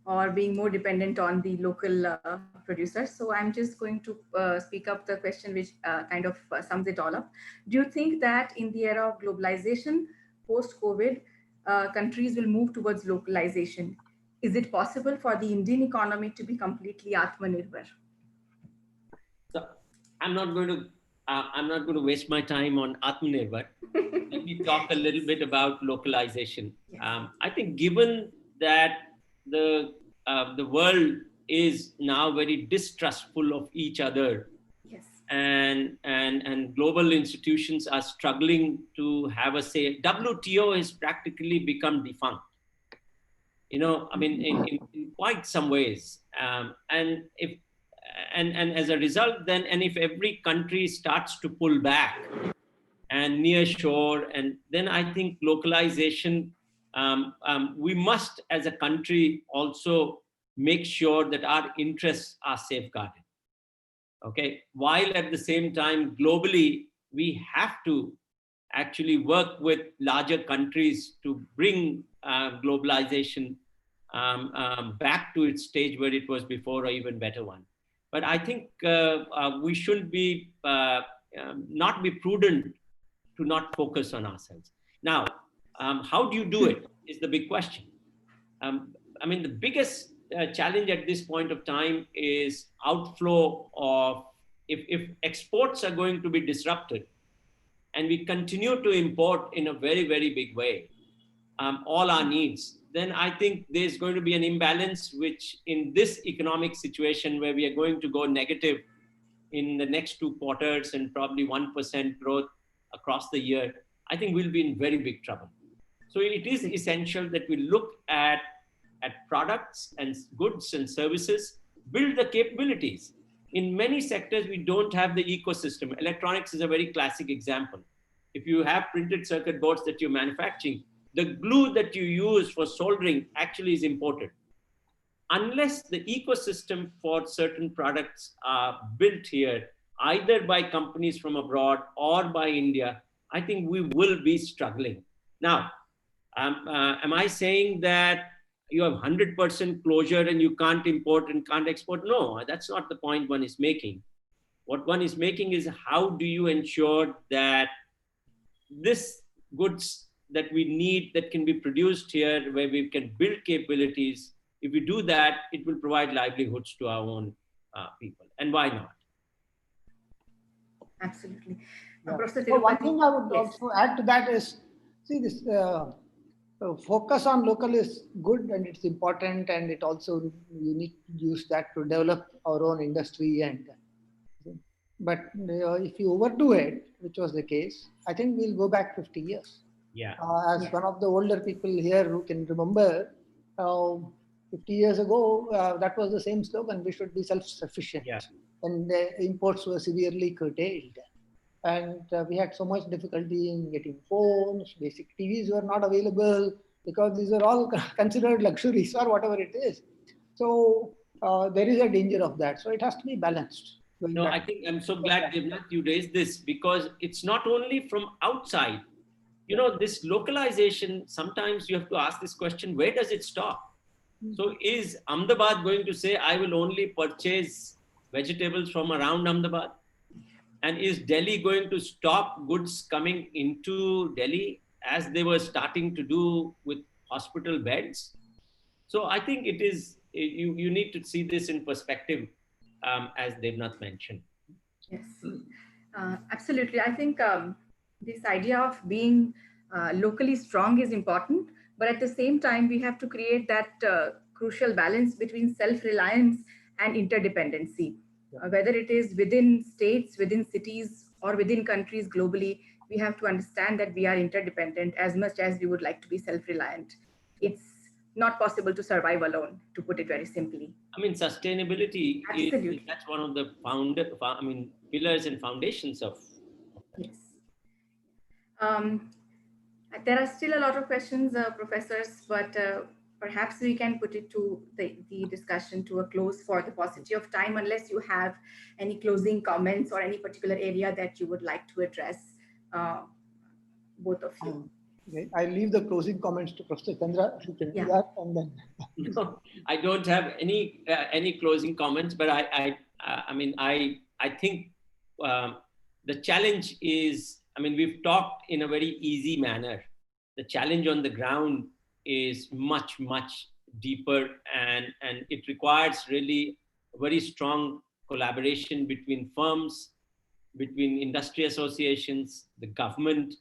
or being more dependent on the local producers. So I'm just going to speak up the question which kind of sums it all up. Do you think that in the era of globalization, post-COVID, countries will move towards localization? Is it possible for the Indian economy to be completely Atmanirbhar? So I'm not going to waste my time on Atmanirbhar. Let me talk a little bit about localization. Yes. I think given that the world is now very distrustful of each other, Yes. and global institutions are struggling to have a say. WTO has practically become defunct. I mean, in quite some ways. And as a result, then, and if every country starts to pull back and near shore, and then I think localization, we must as a country also make sure that our interests are safeguarded. Okay, while at the same time globally we have to actually work with larger countries to bring globalization back to its stage where it was before, or even better one. But I think we should be not be prudent to not focus on ourselves. Now, how do you do it is the big question. I mean, the biggest challenge at this point of time is outflow of, if exports are going to be disrupted and we continue to import in a very, very big way, all our needs, then I think there's going to be an imbalance, which in this economic situation where we are going to go negative in the next 2 quarters and probably 1% growth across the year, I think we'll be in very big trouble. So it is essential that we look at products and goods and services, build the capabilities. In many sectors, we don't have the ecosystem. Electronics is a very classic example. If you have printed circuit boards that you're manufacturing, the glue that you use for soldering actually is imported. Unless the ecosystem for certain products are built here, either by companies from abroad or by India, I think we will be struggling. Now, am I saying that you have 100% closure and you can't import and can't export? No, that's not the point one is making. What one is making is, how do you ensure that this goods that we need, that can be produced here, where we can build capabilities, if we do that, it will provide livelihoods to our own people. And why not? Absolutely. Yeah. Professor So one thing I would yes. also add to that is, see, this focus on local is good and it's important, and it also, you need to use that to develop our own industry. But if you overdo it, which was the case, I think we'll go back 50 years. Yeah. As one of the older people here who can remember, 50 years ago, that was the same slogan: we should be self-sufficient. Yeah. And imports were severely curtailed. And we had so much difficulty in getting phones. Basic TVs were not available because these are all considered luxuries or whatever it is. So there is a danger of that. So it has to be balanced. No, I think I'm so glad, Devnath, you raised this, because it's not only from outside. This localization, sometimes you have to ask this question, where does it stop? So is Ahmedabad going to say, I will only purchase vegetables from around Ahmedabad? And is Delhi going to stop goods coming into Delhi, as they were starting to do with hospital beds? So I think it is, you need to see this in perspective, as Devnath mentioned. Yes, absolutely. I think this idea of being locally strong is important, but at the same time, we have to create that crucial balance between self-reliance and interdependency. Whether it is within states, within cities, or within countries globally, we have to understand that we are interdependent as much as we would like to be self-reliant. It's not possible to survive alone, to put it very simply. I mean, sustainability is, that's one of the pillars and foundations of. Yes. There are still a lot of questions, professors, but perhaps we can put it to the discussion to a close for the paucity of time, unless you have any closing comments or any particular area that you would like to address, both of you. Okay. I leave the closing comments to Professor Chandra. He can do that, and then. No, I don't have any closing comments, but I think the challenge is, we've talked in a very easy manner. The challenge on the ground is much, much deeper, and it requires really a very strong collaboration between firms, between industry associations, the government,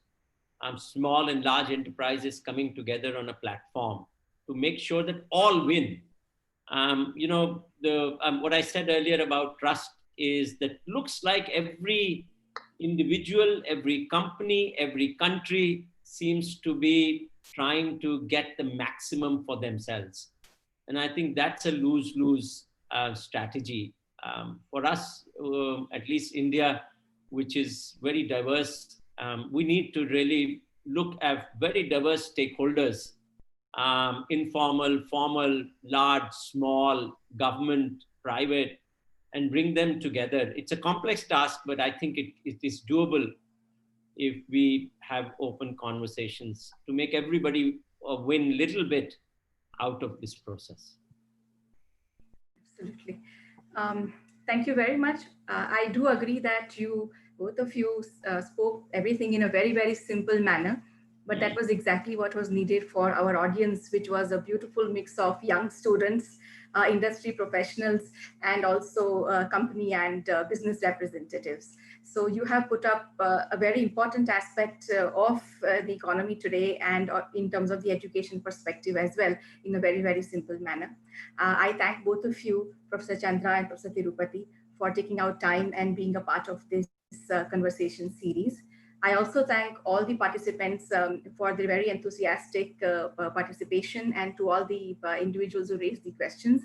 small and large enterprises coming together on a platform to make sure that all win. What I said earlier about trust is that looks like every individual, every company, every country seems to be trying to get the maximum for themselves. And I think that's a lose-lose strategy. For us, at least India, which is very diverse, we need to really look at very diverse stakeholders, informal, formal, large, small, government, private, and bring them together. It's a complex task, but I think it is doable if we have open conversations to make everybody win a little bit out of this process. Absolutely. Thank you very much. I do agree that both of you spoke everything in a very, very simple manner, but that was exactly what was needed for our audience, which was a beautiful mix of young students, industry professionals, and also company and business representatives. So you have put up a very important aspect of the economy today, and in terms of the education perspective as well, in a very, very simple manner. I thank both of you, Professor Chandra and Professor Tirupati, for taking out time and being a part of this conversation series. I also thank all the participants for their very enthusiastic participation, and to all the individuals who raised the questions.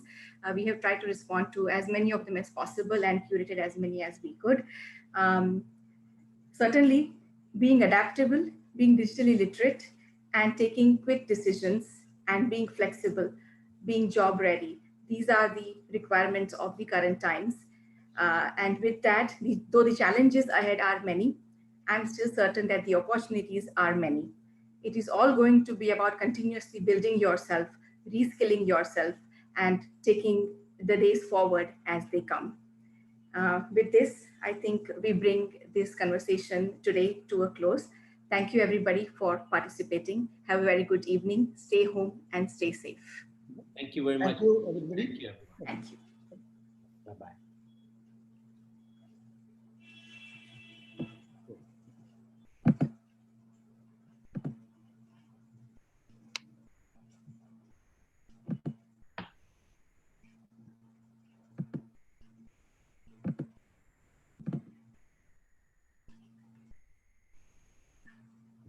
We have tried to respond to as many of them as possible and curated as many as we could. Certainly, being adaptable, being digitally literate, and taking quick decisions, and being flexible, being job ready. These are the requirements of the current times. And with that, though the challenges ahead are many, I'm still certain that the opportunities are many. It is all going to be about continuously building yourself, reskilling yourself, and taking the days forward as they come. With this, I think we bring this conversation today to a close. Thank you, everybody, for participating. Have a very good evening. Stay home and stay safe. Thank you very much. Thank you, everybody. Thank you, everyone. Thank you. Bye-bye.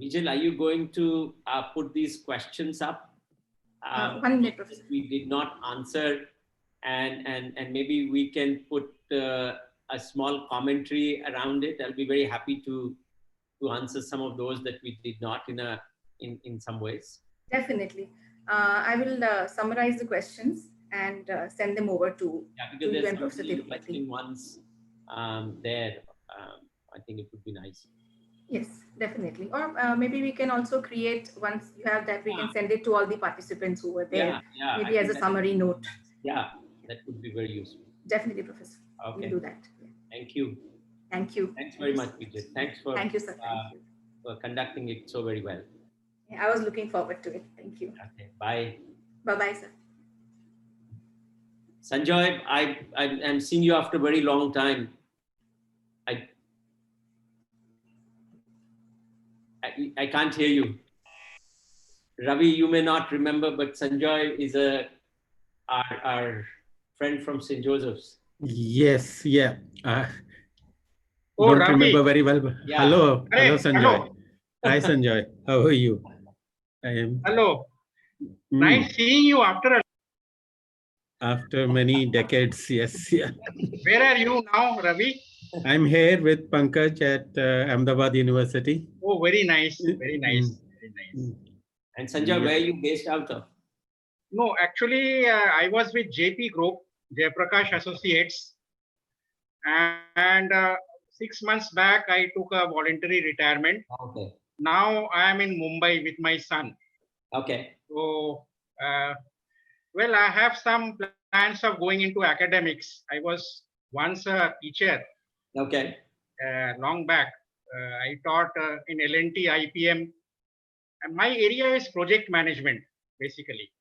Vijay, are you going to put these questions up? 1 minute, Professor. We did not answer, and maybe we can put a small commentary around it. I'll be very happy to answer some of those that we did not in some ways. Definitely. I will summarize the questions and send them over to because you there's and Professor some Tirupati. interesting ones there. I think it would be nice. Yes, definitely. Or maybe we can also create, once you have that, we can send it to all the participants who were there, maybe as a summary note. Yeah, that would be very useful. Definitely, Professor. Okay. We'll do that. Thank you. Thank you. Thanks very much, Vijay. Thanks for, thank you, sir. Thank you. For conducting it so very well. Yeah, I was looking forward to it. Thank you. Okay, bye. Bye-bye, sir. Sanjoy, I'm seeing you after a very long time. I can't hear you. Ravi, you may not remember, but Sanjoy is our friend from St. Joseph's. Yes, yeah. Oh, don't Ravi. remember very well. But Yeah. hello, Hey, hello, Sanjoy. hello. Hi, Sanjoy. How are you? I am. Hello. Nice seeing you after many decades. Yes, yeah. Where are you now, Ravi? I'm here with Pankaj at Ahmedabad University. Oh, very nice. Very nice. Very nice. And Sanjoy, where are you based out of? No, actually, I was with JP Group, Jayaprakash Associates. And 6 months back, I took a voluntary retirement. Okay. Now I am in Mumbai with my son. Okay. So, well, I have some plans of going into academics. I was once a teacher. Okay. Long back. I taught in L&T, IPM. And my area is project management, basically.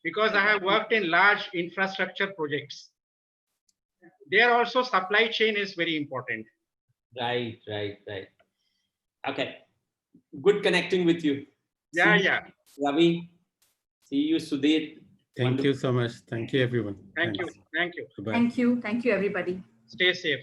because I have worked in large infrastructure projects. There also supply chain is very important. Right. Okay. Good connecting with you. Yeah, See you, Ravi. See you, Sudhir. Thank you so much. Thank you, everyone. Thank Thanks. you. Thank you. Bye-bye. Thank you. Thank you, everybody. Stay safe.